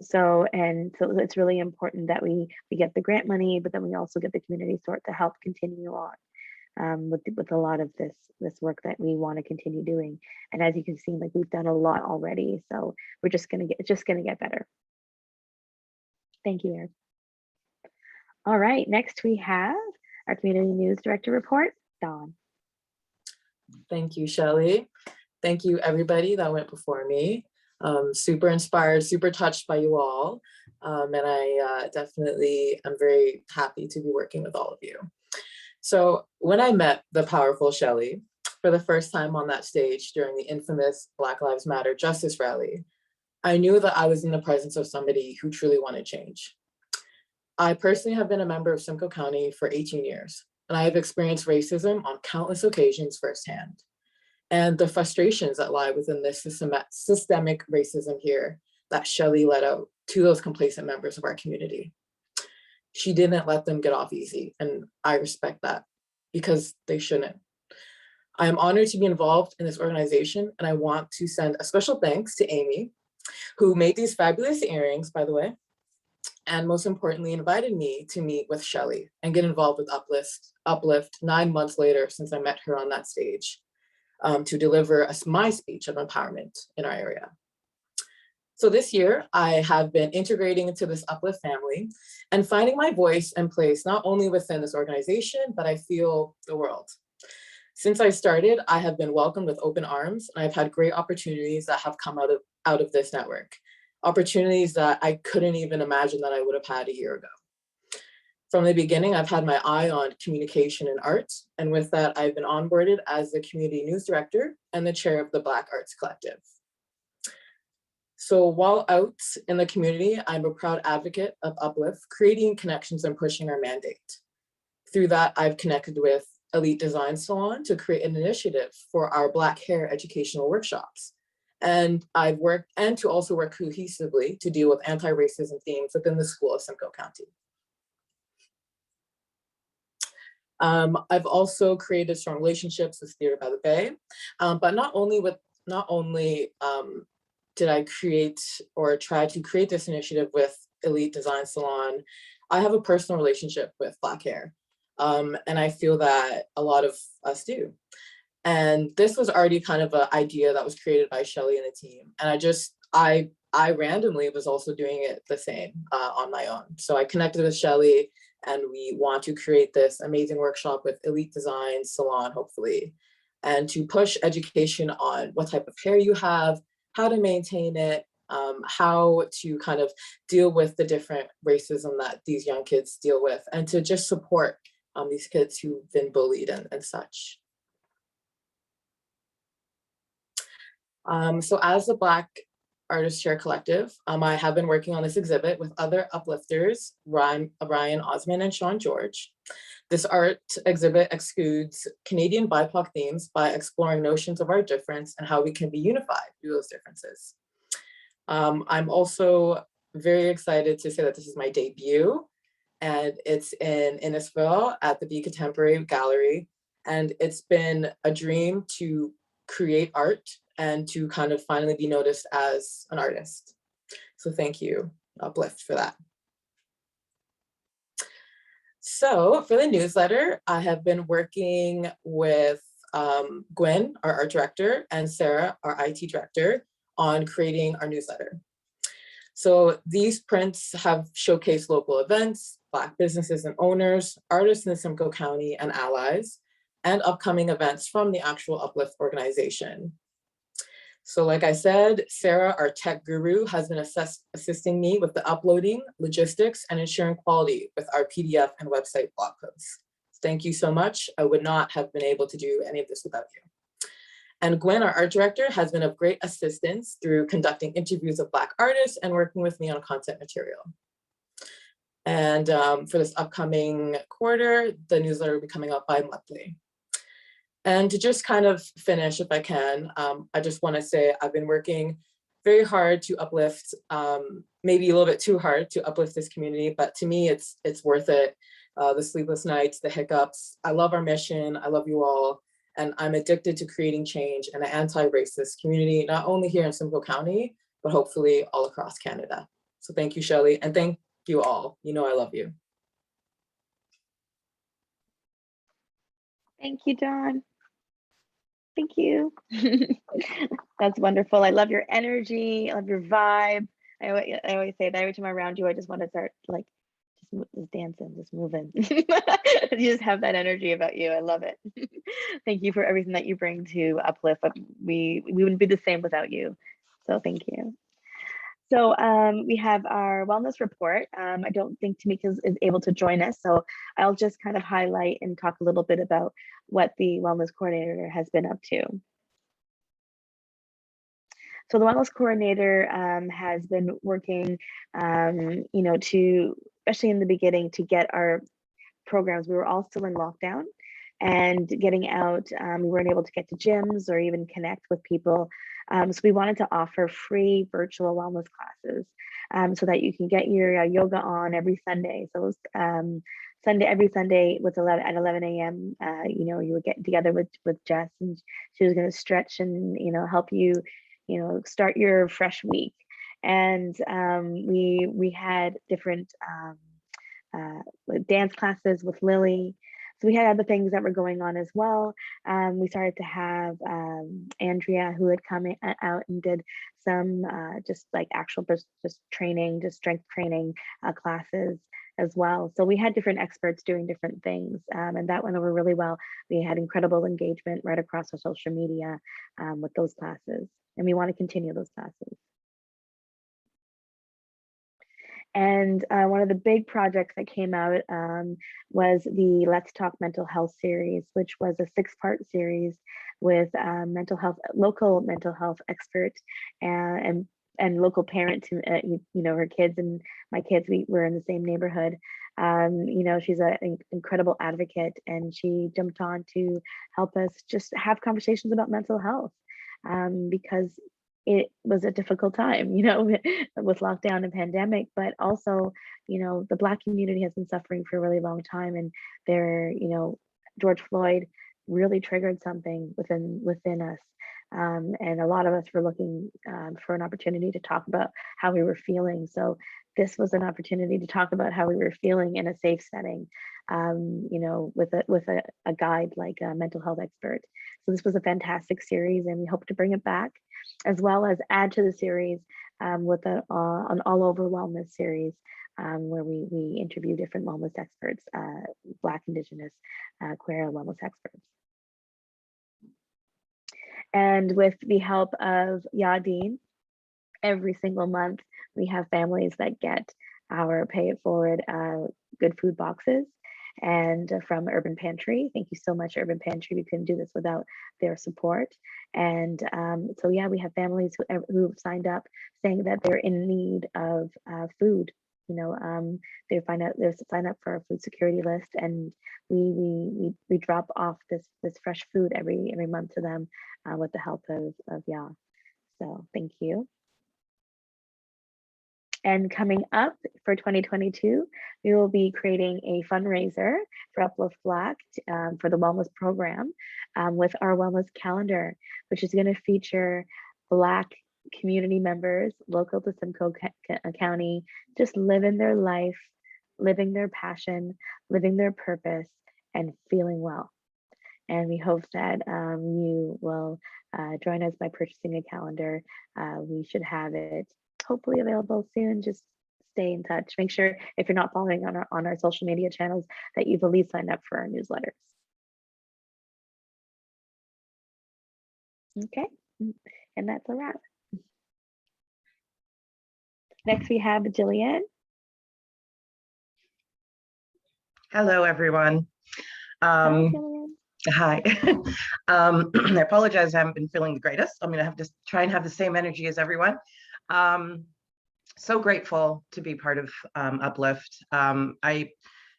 So it's really important that we get the grant money, but then we also get the community support to help continue on with a lot of this work that we want to continue doing. And as you can see, like we've done a lot already, so we're just gonna get better. Thank you, Eric. All right, next we have our Community News Director report, Dawn. Thank you, Shelley. Thank you, everybody that went before me. Super inspired, super touched by you all. And I definitely am very happy to be working with all of you. So when I met the powerful Shelley for the first time on that stage during the infamous Black Lives Matter Justice Rally, I knew that I was in the presence of somebody who truly wanted change. I personally have been a member of Simcoe County for 18 years, and I have experienced racism on countless occasions firsthand. and the frustrations that lie within this systemic racism here that Shelley let out to those complacent members of our community. She didn't let them get off easy, and I respect that because they shouldn't. I am honored to be involved in this organization, and I want to send a special thanks to Amy, who made these fabulous earrings, by the way, and most importantly, invited me to meet with Shelley and get involved with UPlift 9 months later since I met her on that stage to deliver my speech of empowerment in our area. So this year, I have been integrating into this UPlift family and finding my voice and place not only within this organization, but I feel the world. Since I started, I have been welcomed with open arms, and I've had great opportunities that have come out of this network. Opportunities that I couldn't even imagine that I would have had a year ago. From the beginning, I've had my eye on communication and art, and with that, I've been onboarded as the Community News Director and the Chair of the Black Arts Collective. So while out in the community, I'm a proud advocate of UPlift, creating connections and pushing our mandate. Through that, I've connected with Elite Design Salon to create an initiative for our Black hair educational workshops. And I've worked, and to also work cohesively to deal with anti-racism themes within the School of Simcoe County. I've also created strong relationships with Theatre by the Bay, but not only did I create or try to create this initiative with Elite Design Salon, I have a personal relationship with Black hair. And I feel that a lot of us do. And this was already kind of an idea that was created by Shelley and the team. And I randomly was also doing it the same on my own. So I connected with Shelley, and we want to create this amazing workshop with Elite Design Salon, hopefully, and to push education on what type of hair you have, how to maintain it, how to kind of deal with the different racism that these young kids deal with, and to just support these kids who've been bullied and such. So as the Black Artist Chair Collective, I have been working on this exhibit with other UPlifters, Ryan Osman and Sean George. This art exhibit excludes Canadian BIPOC themes by exploring notions of our difference and how we can be unified through those differences. I'm also very excited to say that this is my debut, and it's in Innisfil at the Be Contemporary Gallery. And it's been a dream to create art and to kind of finally be noticed as an artist. So thank you, UPlift, for that. So for the newsletter, I have been working with Gwen, our art director, and Sarah, our IT director, on creating our newsletter. So these prints have showcased local events, Black businesses and owners, artists in Simcoe County and allies, and upcoming events from the actual UPlift organization. So like I said, Sarah, our tech guru, has been assisting me with the uploading, logistics, and ensuring quality with our PDF and website blog posts. Thank you so much. I would not have been able to do any of this without you. And Gwen, our art director, has been of great assistance through conducting interviews of Black artists and working with me on content material. And for this upcoming quarter, the newsletter will be coming out bi-monthly. And to just kind of finish, if I can, I just want to say I've been working very hard to uplift, maybe a little bit too hard to uplift this community, but to me, it's worth it. The sleepless nights, the hiccups. I love our mission. I love you all. And I'm addicted to creating change in an anti-racist community, not only here in Simcoe County, but hopefully all across Canada. So thank you, Shelley, and thank you all. You know I love you. Thank you, Dawn. Thank you. That's wonderful. I love your energy. I love your vibe. I always say that every time I'm around you, I just want to start like just dancing, just moving. You just have that energy about you. I love it. Thank you for everything that you bring to UPlift. We wouldn't be the same without you. So thank you. So we have our wellness report. I don't think Tamika is able to join us, so I'll just kind of highlight and talk a little bit about what the wellness coordinator has been up to. So the wellness coordinator has been working, you know, especially in the beginning, to get our programs. We were all still in lockdown, and getting out. We weren't able to get to gyms or even connect with people. So we wanted to offer free virtual wellness classes so that you can get your yoga on every Sunday. So every Sunday with 11 at 11 a.m. You know, you would get together with Jess, and she was going to stretch and, you know, help you, you know, start your fresh week. And we had different dance classes with Lily. So we had other things that were going on as well. We started to have Andrea, who had come out and did some just like actual just training, just strength training classes as well. So we had different experts doing different things, and that went over really well. We had incredible engagement right across our social media with those classes, and we want to continue those classes. And one of the big projects that came out was the Let's Talk Mental Health series, which was a 6-part series with local mental health experts and local parents who, you know, her kids and my kids, we were in the same neighborhood. You know, she's an incredible advocate, and she jumped on to help us just have conversations about mental health because it was a difficult time, you know, with lockdown and pandemic, but also, you know, the Black community has been suffering for a really long time, and you know, George Floyd really triggered something within us. And a lot of us were looking for an opportunity to talk about how we were feeling. So this was an opportunity to talk about how we were feeling in a safe setting, you know, with a guide like a mental health expert. So this was a fantastic series, and we hope to bring it back, as well as add to the series with an all over wellness series where we interview different wellness experts, Black, Indigenous, queer wellness experts. And with the help of Yadin, every single month we have families that get our Pay It Forward good food boxes, and from Urban Pantry. Thank you so much, Urban Pantry. We couldn't do this without their support. And so yeah, we have families who've signed up saying that they're in need of food. You know, they sign up for our food security list, and we drop off this fresh food every month to them with the help of Ya. So thank you. And coming up for 2022, we will be creating a fundraiser for Uplift Black for the wellness program with our wellness calendar, which is going to feature Black community members local to Simcoe County, just living their life, living their passion, living their purpose, and feeling well. And we hope that you will join us by purchasing a calendar. We should have it hopefully available soon. Just stay in touch. Make sure if you're not following on our social media channels that you've at least signed up for our newsletters. Okay, and that's a wrap. Next we have Jillian. Hello, everyone. Hi, Jillian. Hi. I apologize, I haven't been feeling the greatest. I'm going to have to try and have the same energy as everyone. So grateful to be part of Uplift. I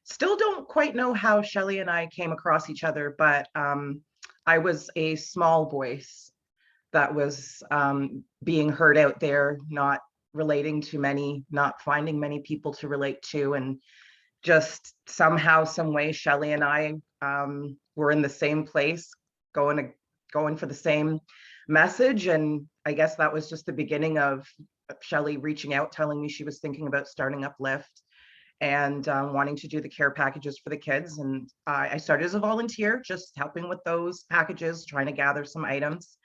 still don't quite know how Shelley and I came across each other, but I was a small voice that was being heard out there, not relating to many, not finding many people to relate to, and just somehow, some way, Shelley and I were in the same place, going for the same message. And I guess that was just the beginning of Shelley reaching out, telling me she was thinking about starting Uplift and wanting to do the care packages for the kids. And I started as a volunteer, just helping with those packages, trying to gather some items.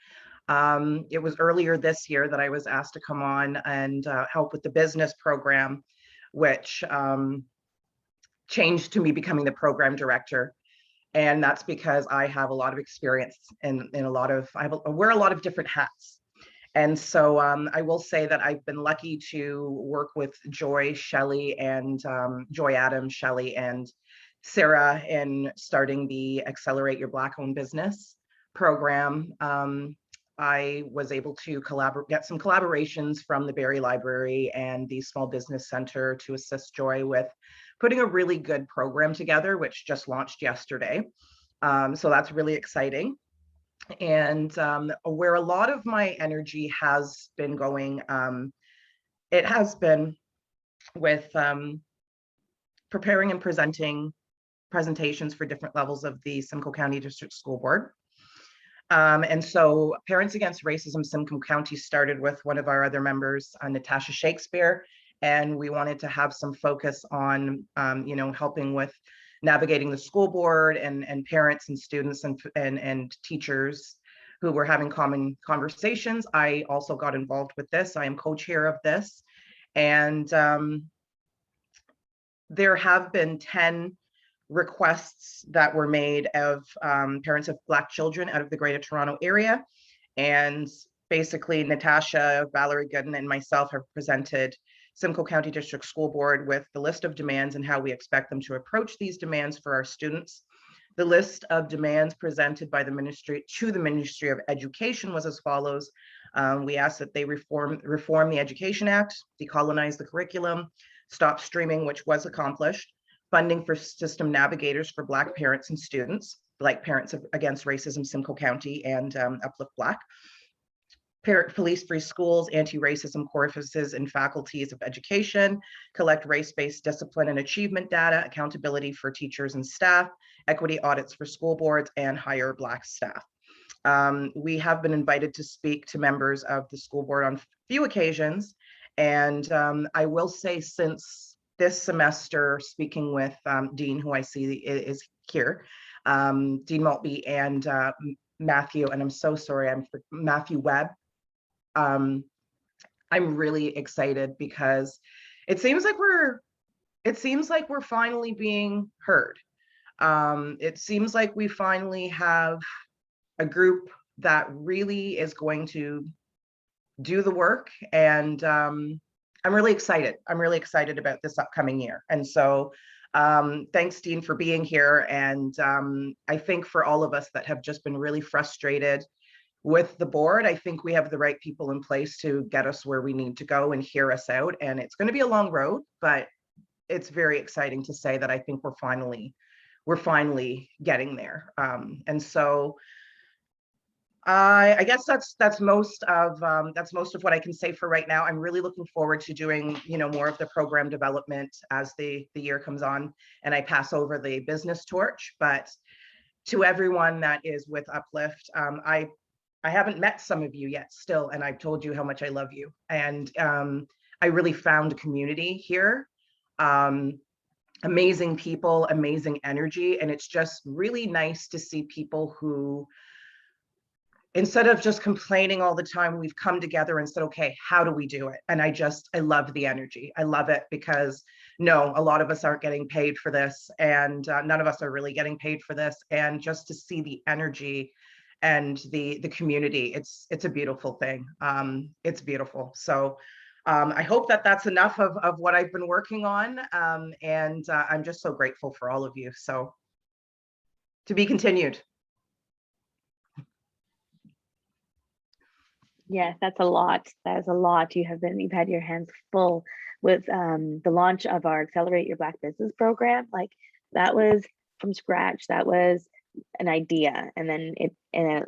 It was earlier this year that I was asked to come on and help with the business program, which changed to me becoming the program director. And that's because I have a lot of experience in a lot of, I wear a lot of different hats. And so I will say that I've been lucky to work with Joy, Shelley, and Joy Adams, Shelley, and Sarah in starting the Accelerate Your Black Owned Business program. I was able to get some collaborations from the Barrie Library and the Small Business Center to assist Joy with putting a really good program together, which just launched yesterday. So that's really exciting. And where a lot of my energy has been going, it has been with preparing and presenting presentations for different levels of the Simcoe County District School Board. And so Parents Against Racism Simcoe County started with one of our other members, Natasha Shakespeare, and we wanted to have some focus on, you know, helping with navigating the school board and parents and students and teachers who were having common conversations. I also got involved with this. I am co-chair of this. And there have been 10 requests that were made of parents of Black children out of the Greater Toronto area. And basically Natasha, Valerie Gooden, and myself have presented Simcoe County District School Board with the list of demands and how we expect them to approach these demands for our students. The list of demands presented by the Ministry to the Ministry of Education was as follows. We asked that they reform the Education Act, decolonize the curriculum, stop streaming, which was accomplished, funding for system navigators for Black parents and students, like Parents Against Racism Simcoe County and Uplift Black, police-free schools, anti-racism courses and faculties of education, collect race-based discipline and achievement data, accountability for teachers and staff, equity audits for school boards, and hire Black staff. We have been invited to speak to members of the school board on a few occasions. And I will say, since this semester, speaking with Dean, who I see is here, Dean Maltby and Matthew, and I'm so sorry, Matthew Webb. I'm really excited because it seems like we're finally being heard. It seems like we finally have a group that really is going to do the work, and I'm really excited. I'm really excited about this upcoming year. And so thanks, Dean, for being here. And I think for all of us that have just been really frustrated with the board, I think we have the right people in place to get us where we need to go and hear us out. And it's going to be a long road, but it's very exciting to say that I think we're finally getting there. And so I guess that's most of what I can say for right now. I'm really looking forward to doing, you know, more of the program development as the year comes on and I pass over the business torch. But to everyone that is with Uplift, I haven't met some of you yet still, and I've told you how much I love you. And I really found a community here. Amazing people, amazing energy. And it's just really nice to see people who, instead of just complaining all the time, we've come together and said, okay, how do we do it? And I love the energy. I love it because no, a lot of us aren't getting paid for this, and none of us are really getting paid for this. And just to see the energy and the community, it's a beautiful thing. It's beautiful. So I hope that that's enough of what I've been working on. And I'm just so grateful for all of you. So to be continued. Yes, that's a lot. That is a lot. You've had your hands full with the launch of our Accelerate Your Black Business program. Like, that was from scratch. That was an idea, and then it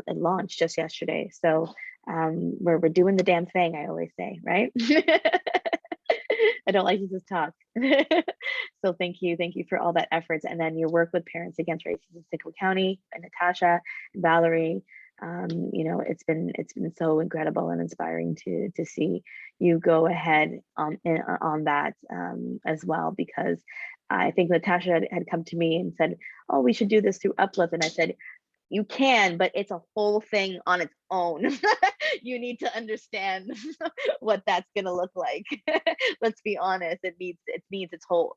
launched just yesterday. So we're doing the damn thing, I always say, right? I don't like to just talk. So thank you for all that efforts, and then your work with Parents Against Racism in Simcoe County, and Natasha and Valerie. You know, it's been so incredible and inspiring to see you go ahead on that as well, because I think Natasha had come to me and said, oh, we should do this through Uplift, and I said, you can, but it's a whole thing on its own. You need to understand what that's gonna look like. Let's be honest, it needs its whole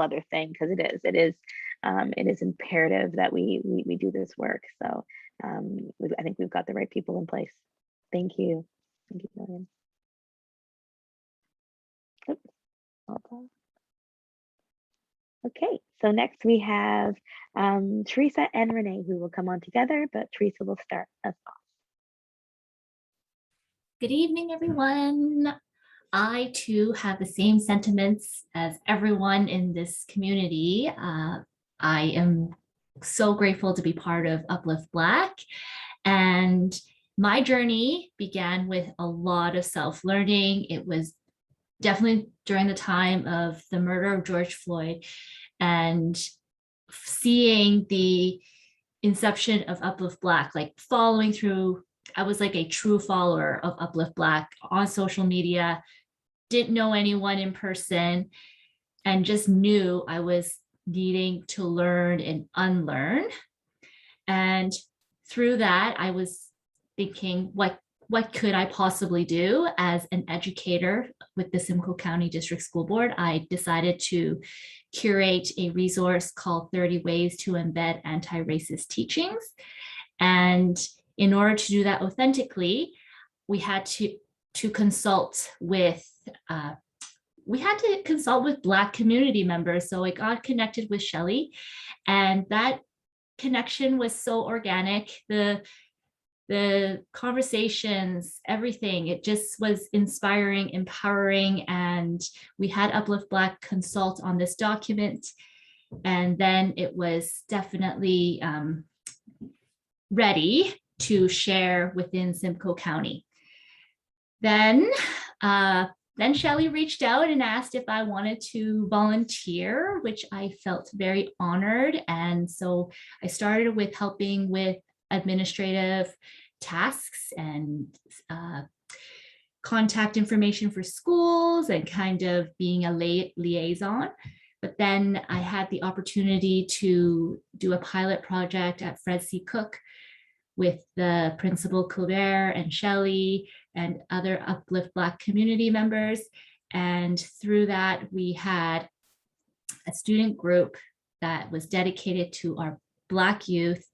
other thing, because it is imperative that we do this work. So I think we've got the right people in place. Thank you, William. Oops. Okay, so next we have Teresa and Renee, who will come on together, but Teresa will start us off. Good evening, everyone. I too have the same sentiments as everyone in this community. I am so grateful to be part of Uplift Black. And my journey began with a lot of self-learning. It was definitely during the time of the murder of George Floyd, and seeing the inception of Uplift Black, like following through. I was like a true follower of Uplift Black on social media, didn't know anyone in person, and just knew I was needing to learn and unlearn. And through that, I was thinking, what could I possibly do as an educator with the Simcoe County District School Board? I decided to curate a resource called 30 Ways to Embed Anti-Racist Teachings. And in order to do that authentically, we had to consult with Black community members. So I got connected with Shelley, and that connection was so organic. The conversations, everything, it just was inspiring, empowering. And we had Uplift Black consult on this document. And then it was definitely ready to share within Simcoe County. Then Shelley reached out and asked if I wanted to volunteer, which I felt very honored. And so I started with helping with administrative tasks and contact information for schools and kind of being a liaison. But then I had the opportunity to do a pilot project at Fred C. Cook with the principal Colbert and Shelley and other Uplift Black community members. And through that, we had a student group that was dedicated to our Black youth.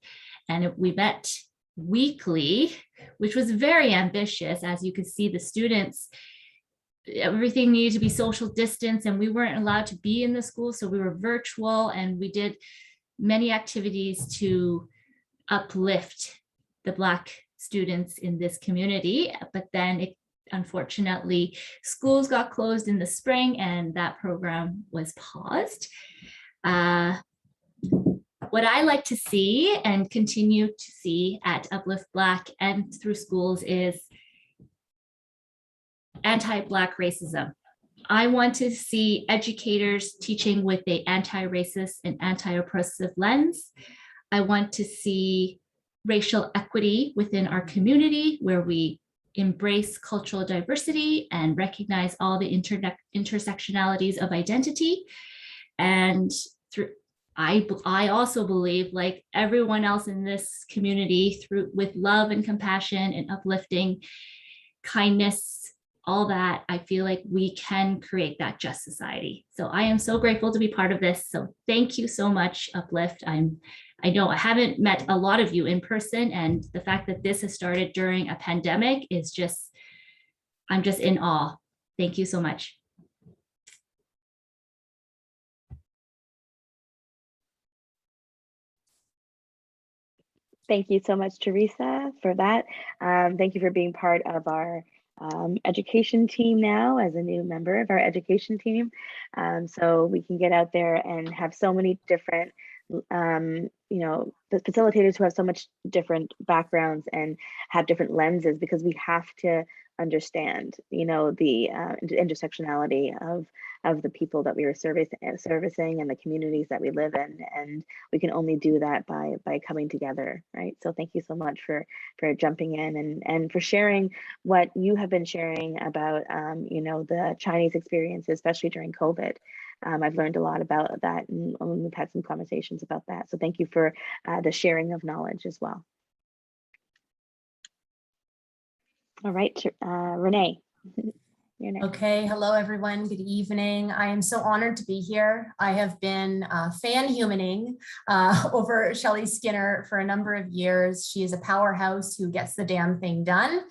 And we met weekly, which was very ambitious. As you could see, the students, everything needed to be social distance, and we weren't allowed to be in the school. So we were virtual, and we did many activities to uplift the Black students in this community. But then unfortunately, schools got closed in the spring, and that program was paused. What I like to see and continue to see at Uplift Black and through schools is anti-Black racism. I want to see educators teaching with an anti-racist and anti-oppressive lens. I want to see racial equity within our community, where we embrace cultural diversity and recognize all the intersectionalities of identity. And I also believe, like everyone else in this community, with love and compassion and uplifting, kindness, all that, I feel like we can create that just society. So I am so grateful to be part of this. So thank you so much, Uplift. I know I haven't met a lot of you in person, and the fact that this has started during a pandemic is just, I'm just in awe. Thank you so much. Thank you so much, Teresa, for that. Thank you for being part of our education team now, as a new member of our education team. So we can get out there and have so many different, the facilitators who have so much different backgrounds and have different lenses, because we have to understand, the intersectionality of the people that we are servicing and the communities that we live in, and we can only do that by coming together, right? So thank you so much for jumping in and for sharing what you have been sharing about the Chinese experience, especially during COVID. I've learned a lot about that, and we've had some conversations about that. So thank you for the sharing of knowledge as well. All right, Renee. You're next. Okay, hello everyone, good evening. I am so honored to be here. I have been fan-humaning over Shelley Skinner for a number of years. She is a powerhouse who gets the damn thing done.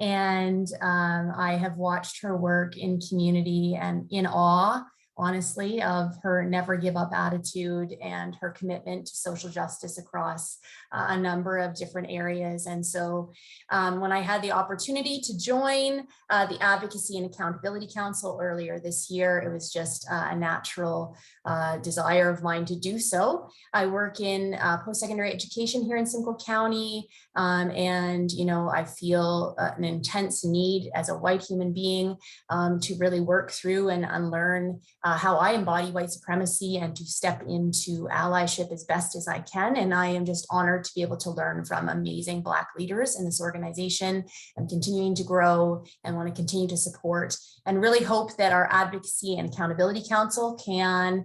And I have watched her work in community and in awe. honestly, of her never give up attitude and her commitment to social justice across a number of different areas. And so when I had the opportunity to join the Advocacy and Accountability Council earlier this year, it was just a natural desire of mine to do so. I work in post-secondary education here in Simcoe County, and I feel an intense need as a white human being to really work through and unlearn how I embody white supremacy and to step into allyship as best as I can. And I am just honored to be able to learn from amazing Black leaders in this organization. I'm continuing to grow and want to continue to support and really hope that our Advocacy and Accountability Council can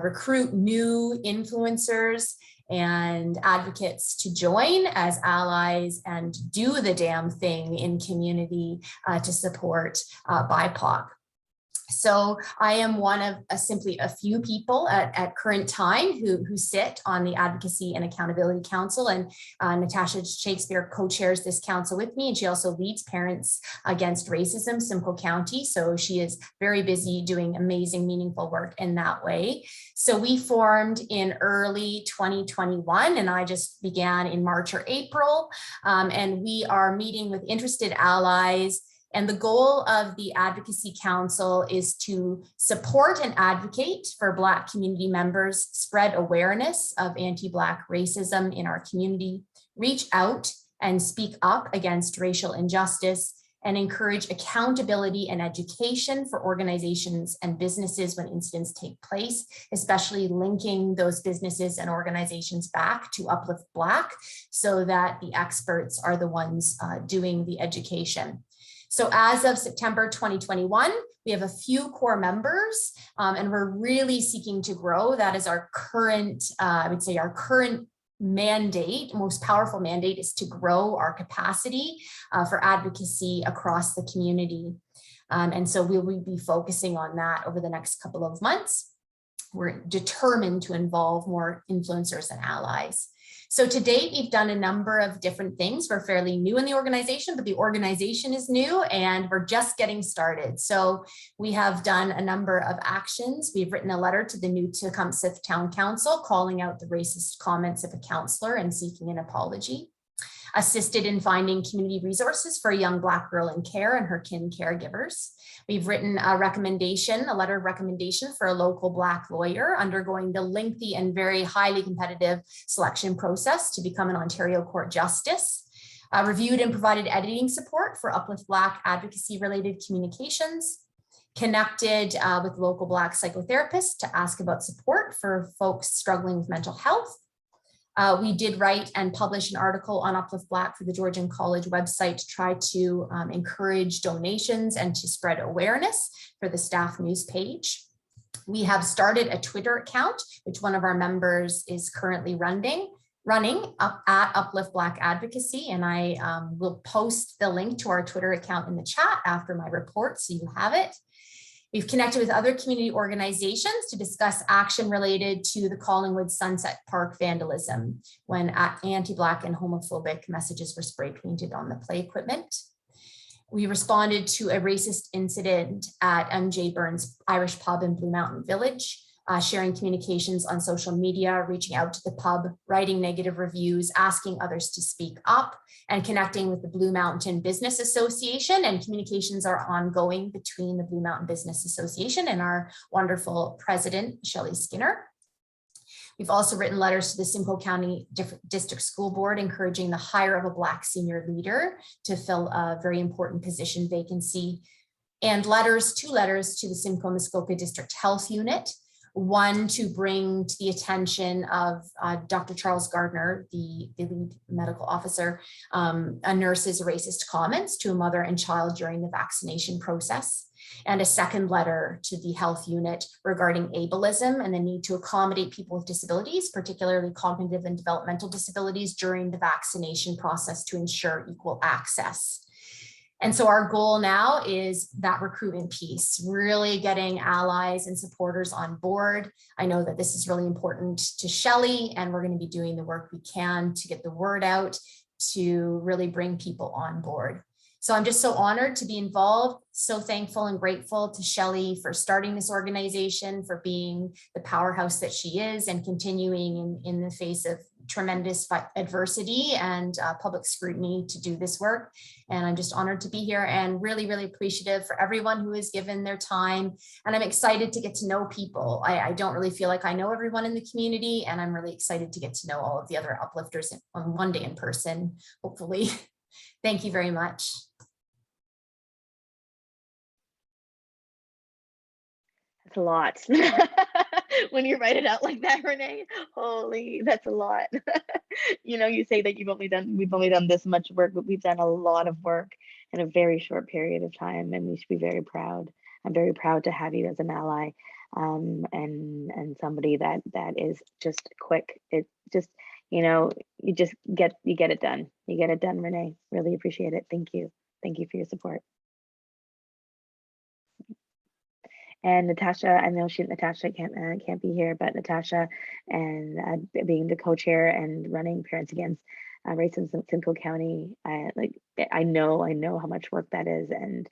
recruit new influencers and advocates to join as allies and do the damn thing in community to support BIPOC. So I am one of simply a few people at current time who sit on the Advocacy and Accountability Council, and Natasha Shakespeare co-chairs this council with me, and she also leads Parents Against Racism, Simcoe County. So she is very busy doing amazing, meaningful work in that way. So we formed in early 2021, and I just began in March or April, and we are meeting with interested allies. And the goal of the Advocacy Council is to support and advocate for Black community members, spread awareness of anti-Black racism in our community, reach out and speak up against racial injustice, and encourage accountability and education for organizations and businesses when incidents take place, especially linking those businesses and organizations back to Uplift Black so that the experts are the ones doing the education. So as of September 2021, we have a few core members, and we're really seeking to grow. That is our current, I would say our current mandate, most powerful mandate, is to grow our capacity for advocacy across the community. And so we will be focusing on that over the next couple of months. We're determined to involve more influencers and allies. So to date, we've done a number of different things. We're fairly new in the organization, but the organization is new and we're just getting started. So we have done a number of actions. We've written a letter to the new Tecumseh Town Council calling out the racist comments of a councillor and seeking an apology. Assisted in finding community resources for a young Black girl in care and her kin caregivers. We've written a recommendation, a letter of recommendation for a local Black lawyer undergoing the lengthy and very highly competitive selection process to become an Ontario Court Justice. Reviewed and provided editing support for Uplift Black advocacy related communications. Connected with local Black psychotherapists to ask about support for folks struggling with mental health. We did write and publish an article on Uplift Black for the Georgian College website to try to encourage donations and to spread awareness for the staff news page. We have started a Twitter account, which one of our members is currently running up at Uplift Black Advocacy. And I will post the link to our Twitter account in the chat after my report, so you have it. We've connected with other community organizations to discuss action related to the Collingwood Sunset Park vandalism when anti-Black and homophobic messages were spray painted on the play equipment. We responded to a racist incident at MJ Burns Irish Pub in Blue Mountain Village, sharing communications on social media, reaching out to the pub, writing negative reviews, asking others to speak up, and connecting with the Blue Mountain Business Association. And communications are ongoing between the Blue Mountain Business Association and our wonderful president, Shelley Skinner. We've also written letters to the Simcoe County District School Board encouraging the hire of a Black senior leader to fill a very important position vacancy, and two letters to the Simcoe Muskoka District Health Unit. One to bring to the attention of Dr. Charles Gardner, the lead medical officer, a nurse's racist comments to a mother and child during the vaccination process. And a second letter to the health unit regarding ableism and the need to accommodate people with disabilities, particularly cognitive and developmental disabilities, during the vaccination process to ensure equal access. And so our goal now is that recruitment piece, really getting allies and supporters on board. I know that this is really important to Shelley, and we're going to be doing the work we can to get the word out to really bring people on board. So I'm just so honored to be involved, so thankful and grateful to Shelley for starting this organization, for being the powerhouse that she is and continuing in the face of tremendous adversity and public scrutiny to do this work. And I'm just honored to be here and really, really appreciative for everyone who has given their time. And I'm excited to get to know people. I don't really feel like I know everyone in the community, and I'm really excited to get to know all of the other uplifters on one day in person, hopefully. Thank you very much. That's a lot. When you write it out like that, Renee, holy, that's a lot. You know, you say that we've only done this much work, but we've done a lot of work in a very short period of time, and we should be very proud. I'm very proud to have you as an ally, and somebody that is just quick. It just, you know, you get it done. You get it done, Renee. Really appreciate it. Thank you for your support. And Natasha, I know Natasha can't be here, but Natasha, and being the co-chair and running Parents Against Racism in Simcoe County, I know how much work that is, and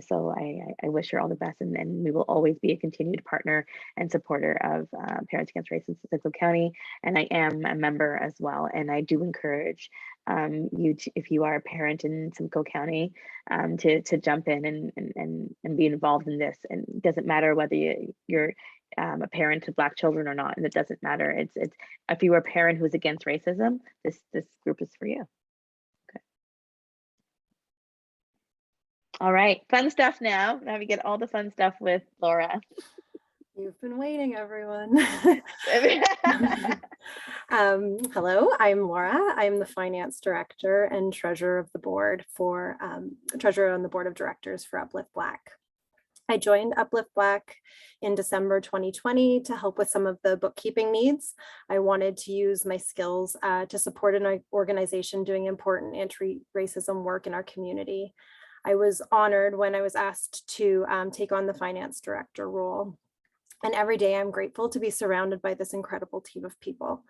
so I wish her all the best, and we will always be a continued partner and supporter of Parents Against Racism in Simcoe County, and I am a member as well, and I do encourage you to, if you are a parent in Simcoe County, to jump in and be involved in this. And it doesn't matter whether you're a parent of Black children or not, and it doesn't matter. It's if you are a parent who's against racism, this group is for you. Okay. All right, fun stuff now. Now we get all the fun stuff with Laura. You've been waiting, everyone. Hello, I'm Laura. I'm the finance director and treasurer of the board for treasurer on the board of directors for Uplift Black. I joined Uplift Black in December 2020 to help with some of the bookkeeping needs. I wanted to use my skills to support an organization doing important anti-racism work in our community. I was honored when I was asked to take on the finance director role. And every day I'm grateful to be surrounded by this incredible team of people.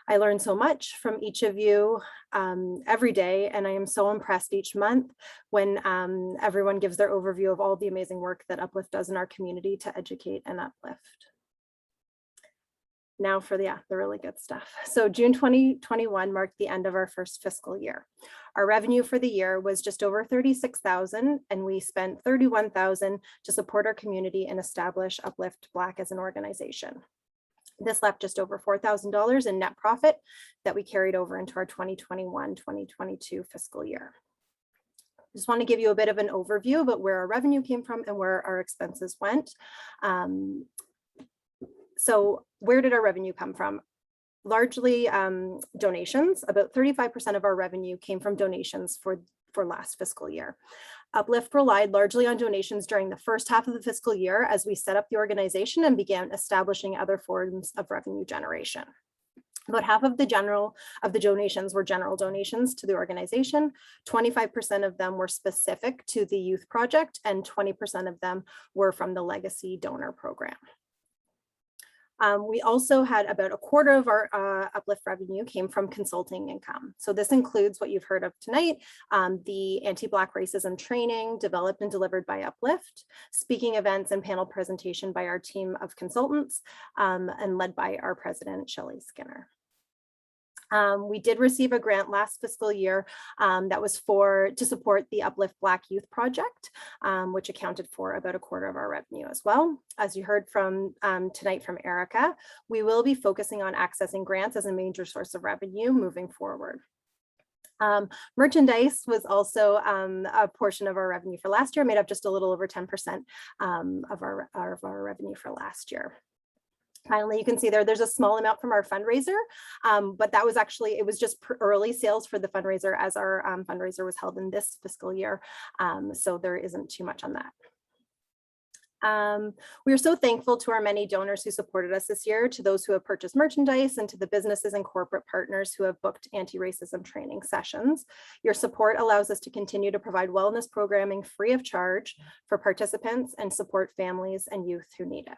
I learn so much from each of you every day, and I am so impressed each month when everyone gives their overview of all the amazing work that Uplift does in our community to educate and uplift. Now for the really good stuff. So June 2021 marked the end of our first fiscal year. Our revenue for the year was just over $36,000, and we spent $31,000 to support our community and establish Uplift Black as an organization. This left just over $4,000 in net profit that we carried over into our 2021-2022 fiscal year. Just want to give you a bit of an overview about where our revenue came from and where our expenses went. So where did our revenue come from? Largely donations. About 35% of our revenue came from donations for last fiscal year. Uplift relied largely on donations during the first half of the fiscal year as we set up the organization and began establishing other forms of revenue generation. About half of the donations were general donations to the organization. 25% of them were specific to the youth project, and 20% of them were from the legacy donor program. We also had about a quarter of our Uplift revenue came from consulting income. So this includes what you've heard of tonight, the anti-Black racism training developed and delivered by Uplift, speaking events and panel presentation by our team of consultants, and led by our president, Shelley Skinner. We did receive a grant last fiscal year that was to support the Uplift Black Youth Project, which accounted for about a quarter of our revenue as well. As you heard from tonight from Erica, we will be focusing on accessing grants as a major source of revenue moving forward. Merchandise was also a portion of our revenue for last year, made up just a little over 10% of our revenue for last year. Finally, you can see there's a small amount from our fundraiser, but that was actually, it was just early sales for the fundraiser as our fundraiser was held in this fiscal year. So there isn't too much on that. We are so thankful to our many donors who supported us this year, to those who have purchased merchandise, and to the businesses and corporate partners who have booked anti-racism training sessions. Your support allows us to continue to provide wellness programming free of charge for participants and support families and youth who need it.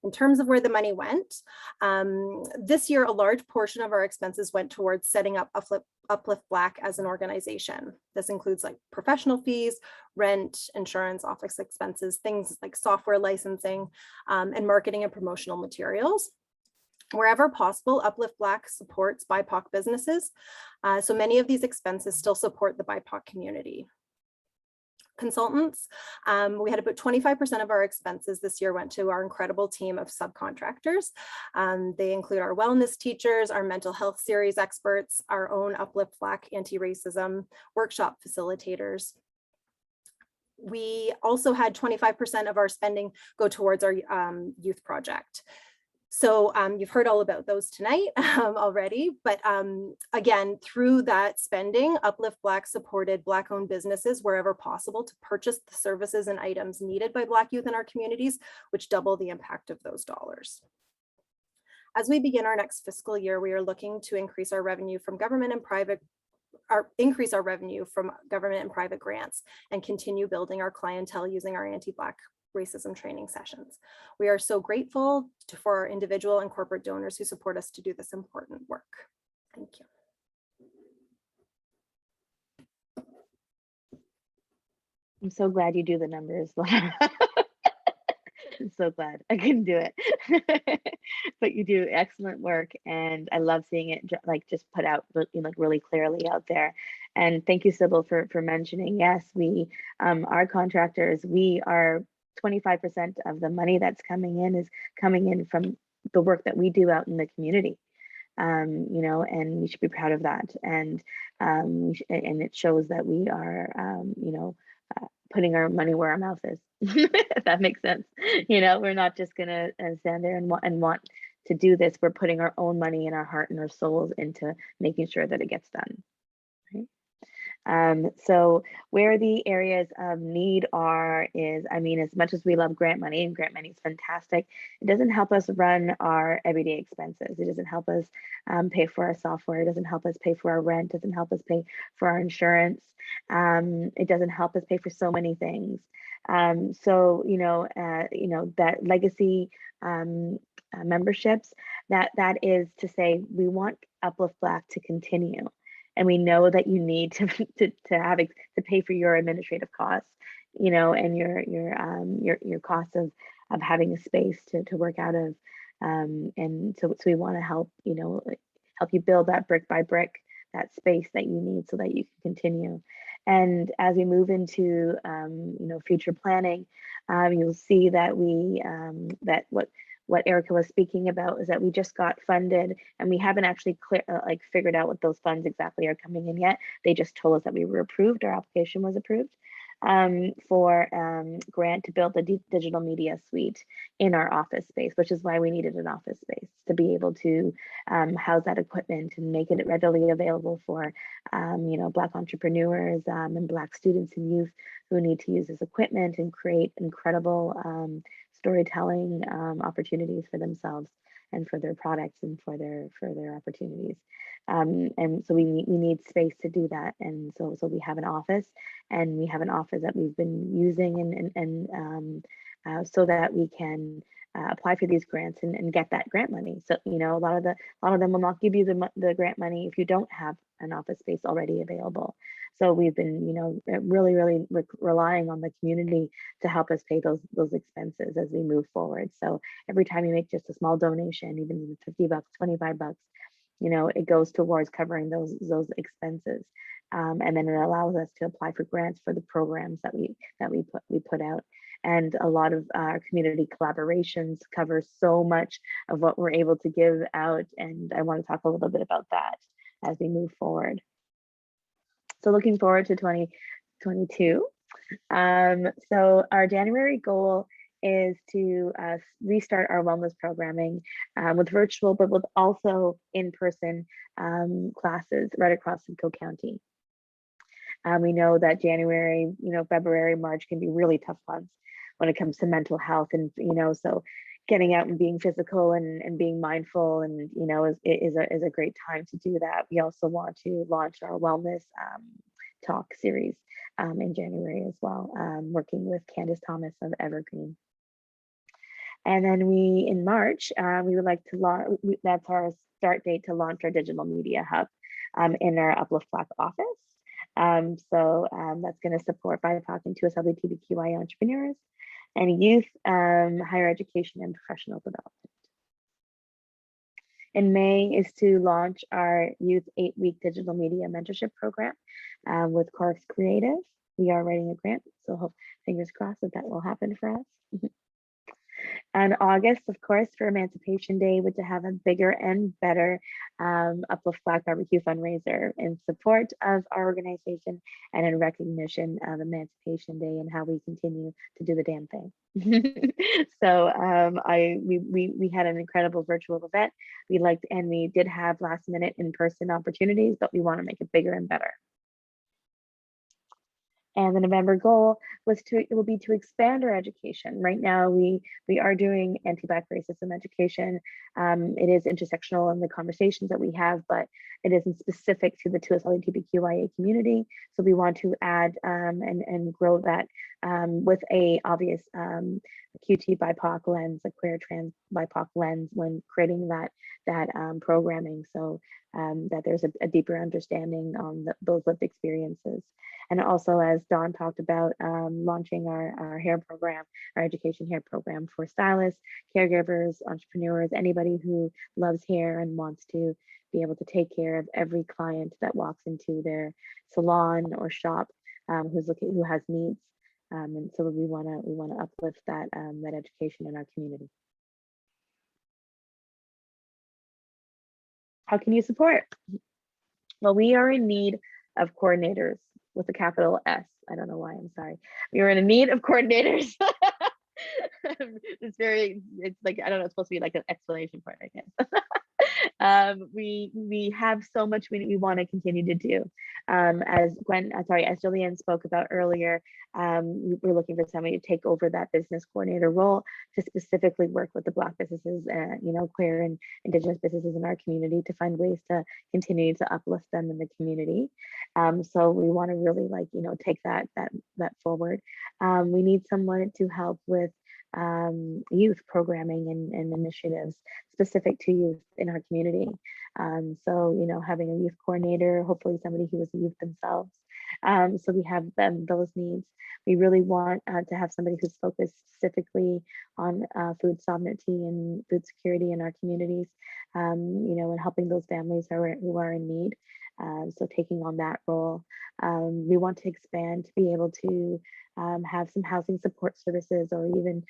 In terms of where the money went, this year, a large portion of our expenses went towards setting up UPlift Black as an organization. This includes like professional fees, rent, insurance, office expenses, things like software licensing, and marketing and promotional materials. Wherever possible, UPlift Black supports BIPOC businesses. So many of these expenses still support the BIPOC community. Consultants, we had about 25% of our expenses this year went to our incredible team of subcontractors. They include our wellness teachers, our mental health series experts, our own UPlift Black anti-racism workshop facilitators. We also had 25% of our spending go towards our youth project. So you've heard all about those tonight already, but again, through that spending, UPlift Black supported Black-owned businesses wherever possible to purchase the services and items needed by Black youth in our communities, which double the impact of those dollars. As we begin our next fiscal year, we are looking to increase our revenue from government and private grants and continue building our clientele using our anti-Black racism training sessions. We are so grateful for our individual and corporate donors who support us to do this important work. Thank you. I'm so glad you do the numbers. I'm so glad I couldn't do it. But you do excellent work, and I love seeing it like just put out like really clearly out there. And thank you, Sybil, for mentioning. Yes, we our contractors, we are 25% of the money that's coming in is coming in from the work that we do out in the community. You know, and we should be proud of that. And and it shows that we are, you know, putting our money where our mouth is, if that makes sense. You know, we're not just gonna stand there and want to do this. We're putting our own money and our heart and our souls into making sure that it gets done. Right? So where the areas of need are is, I mean, as much as we love grant money, and grant money is fantastic, it doesn't help us run our everyday expenses. It doesn't help us pay for our software. It doesn't help us pay for our rent. It doesn't help us pay for our insurance. It doesn't help us pay for so many things. So, you know, that legacy memberships, that is to say, we want UPlift Black to continue. And we know that you need to pay for your administrative costs, you know, and your costs of having a space to work out of, and so we want to help, you know, help you build that brick by brick, that space that you need so that you can continue. And as we move into you know, future planning, you'll see that we that what Erica was speaking about is that we just got funded, and we haven't actually figured out what those funds exactly are coming in yet. They just told us that we were approved, our application was approved for grant to build the digital media suite in our office space, which is why we needed an office space to be able to house that equipment and make it readily available for you know, Black entrepreneurs and Black students and youth who need to use this equipment and create incredible storytelling opportunities for themselves and for their products and for their opportunities. And so we need space to do that. And so we have an office, and we have an office that we've been using and so that we can apply for these grants and get that grant money. So, you know, a lot of them will not give you the grant money if you don't have an office space already available. So we've been, you know, really relying on the community to help us pay those expenses as we move forward. So every time you make just a small donation, even $50, $25, you know, it goes towards covering those expenses. And then it allows us to apply for grants for the programs that we put out. And a lot of our community collaborations cover so much of what we're able to give out. And I want to talk a little bit about that as we move forward. So looking forward to 2022. So our January goal is to restart our wellness programming with virtual, but with also in-person classes right across Simcoe County. We know that January, you know, February, March can be really tough months when it comes to mental health, and you know, so getting out and being physical and being mindful, and you know, is a great time to do that. We also want to launch our wellness talk series in January as well, working with Candace Thomas of Evergreen. And then in March, we would like to launch, that's our start date to launch our digital media hub in our Uplift Black office. That's going to support BIPOC and 2S LGBTQI entrepreneurs and youth, higher education and professional development. In May is to launch our youth 8-week digital media mentorship program with Corks Creative. We are writing a grant, so hope, fingers crossed that will happen for us. And August, of course, for Emancipation Day, would to have a bigger and better Uplift Black Barbecue fundraiser in support of our organization and in recognition of Emancipation Day and how we continue to do the damn thing. We had an incredible virtual event. We did have last minute in-person opportunities, but we want to make it bigger and better. And the November goal will be to expand our education. Right now, we are doing anti-Black racism education. It is intersectional in the conversations that we have, but it isn't specific to the 2S LGBTQIA community. So we want to add and grow that with a obvious QT BIPOC lens, a queer trans BIPOC lens when creating that programming, so that there's a deeper understanding on those lived experiences. And also, as Dawn talked about, launching our hair program, our education hair program for stylists, caregivers, entrepreneurs, anybody who loves hair and wants to be able to take care of every client that walks into their salon or shop who has needs. And so we want to uplift that education in our community. How can you support? Well, we are in need of coordinators with a capital S. I don't know why, I'm sorry. We are in need of coordinators. It's like, I don't know, it's supposed to be like an explanation point, I guess. We have so much we want to continue to do. As Jillian spoke about earlier, we're looking for somebody to take over that business coordinator role to specifically work with the Black businesses, queer and Indigenous businesses in our community to find ways to continue to uplift them in the community. So we want to really take that forward. We need someone to help with youth programming and initiatives specific to youth in our community. Having a youth coordinator, hopefully somebody who is a youth themselves. So we have those needs. We really want to have somebody who's focused specifically on food sovereignty and food security in our communities, and helping those families who are in need. So taking on that role. We want to expand to be able to have some housing support services, or even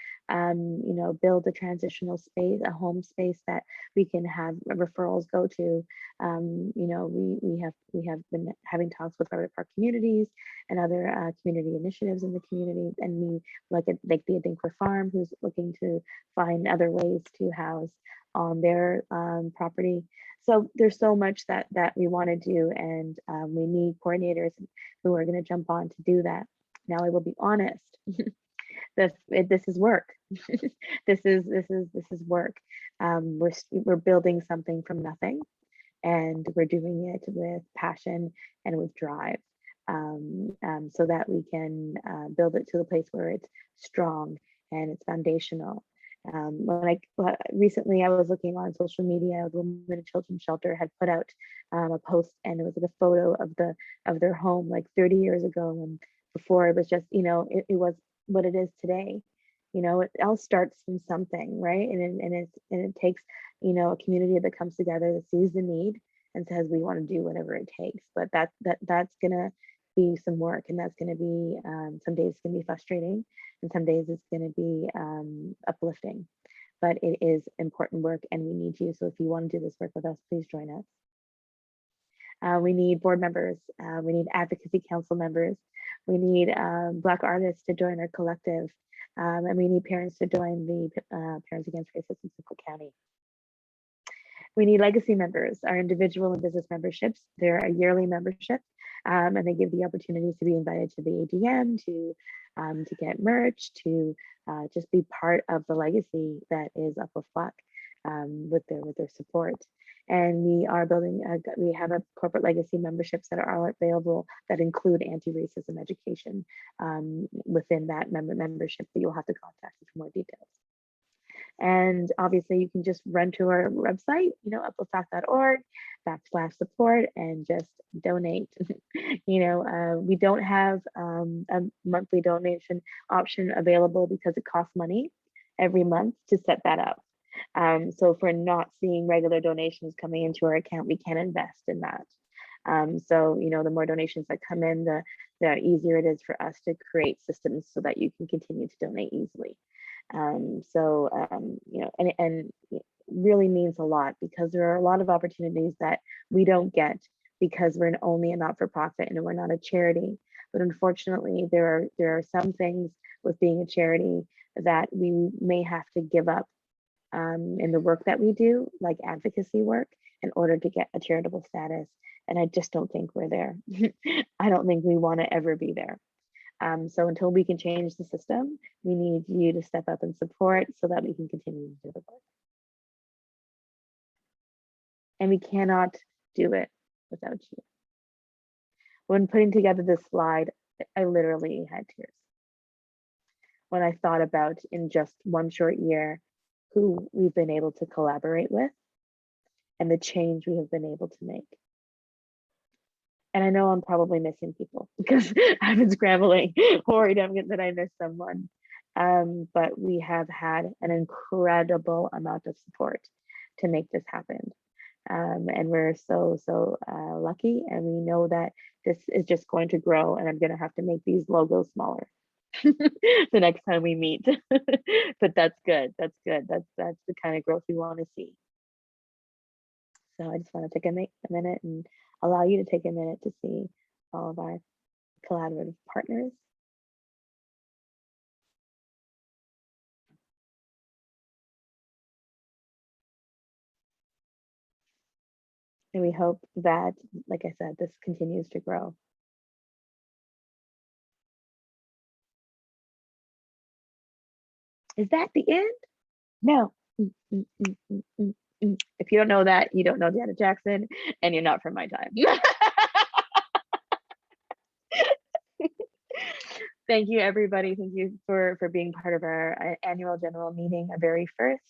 build a transitional space, a home space that we can have referrals go to. We have been having talks with our communities and other community initiatives in the community, and we like the Adinkra Farm, who's looking to find other ways to house on their property. So there's so much that we want to do, and we need coordinators who are going to jump on to do that. Now, I will be honest, this is work. this is work. We're building something from nothing, and we're doing it with passion and with drive, so that we can build it to the place where it's strong and it's foundational. Recently I was looking on social media, the Women and Children's Shelter had put out a post, and it was like a photo of their home like 30 years ago, and before it was just, it was what it is today. It all starts from something, right? And it takes, a community that comes together, that sees the need and says, we want to do whatever it takes. But that's gonna be some work, and that's gonna be some days it's gonna be frustrating, and some days it's gonna be uplifting. But it is important work, and we need you. So if you want to do this work with us, please join us. We need board members. We need advocacy council members. We need Black artists to join our collective. And we need parents to join the Parents Against Racism in Simcoe County. We need legacy members. Our individual and business memberships, they're a yearly membership, and they give the opportunities to be invited to the AGM, to get merch, to just be part of the legacy that is Uplift Black with their support. And we are building, we have a corporate legacy memberships that are all available that include anti-racism education within that membership that you'll have to contact for more details. And obviously you can just run to our website, uplifttalk.org/support and just donate. We don't have a monthly donation option available because it costs money every month to set that up. So if we're not seeing regular donations coming into our account, we can invest in that. So, the more donations that come in, the easier it is for us to create systems so that you can continue to donate easily. And it really means a lot because there are a lot of opportunities that we don't get because we're only a not-for-profit and we're not a charity. But unfortunately, there are some things with being a charity that we may have to give up in the work that we do, like advocacy work, in order to get a charitable status. And I just don't think we're there. I don't think we want to ever be there. So until we can change the system, we need you to step up and support so that we can continue to do the work. And we cannot do it without you. When putting together this slide, I literally had tears. When I thought about, in just one short year, who we've been able to collaborate with and the change we have been able to make. And I know I'm probably missing people because I've been scrambling, worried that I missed someone. But we have had an incredible amount of support to make this happen. And we're so lucky, and we know that this is just going to grow, and I'm going to have to make these logos smaller the next time we meet. But that's good. That's good. That's the kind of growth we want to see. So I just want to take a minute and allow you to take a minute to see all of our collaborative partners. And we hope that, like I said, this continues to grow. Is that the end? No. If you don't know that, you don't know Janet Jackson, and you're not from my time. Thank you, everybody. Thank you for being part of our annual general meeting, our very first.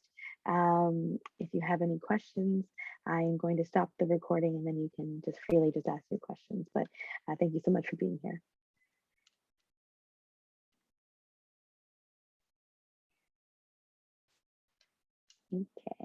If you have any questions, I'm going to stop the recording and then you can just freely just ask your questions. But thank you so much for being here. Okay.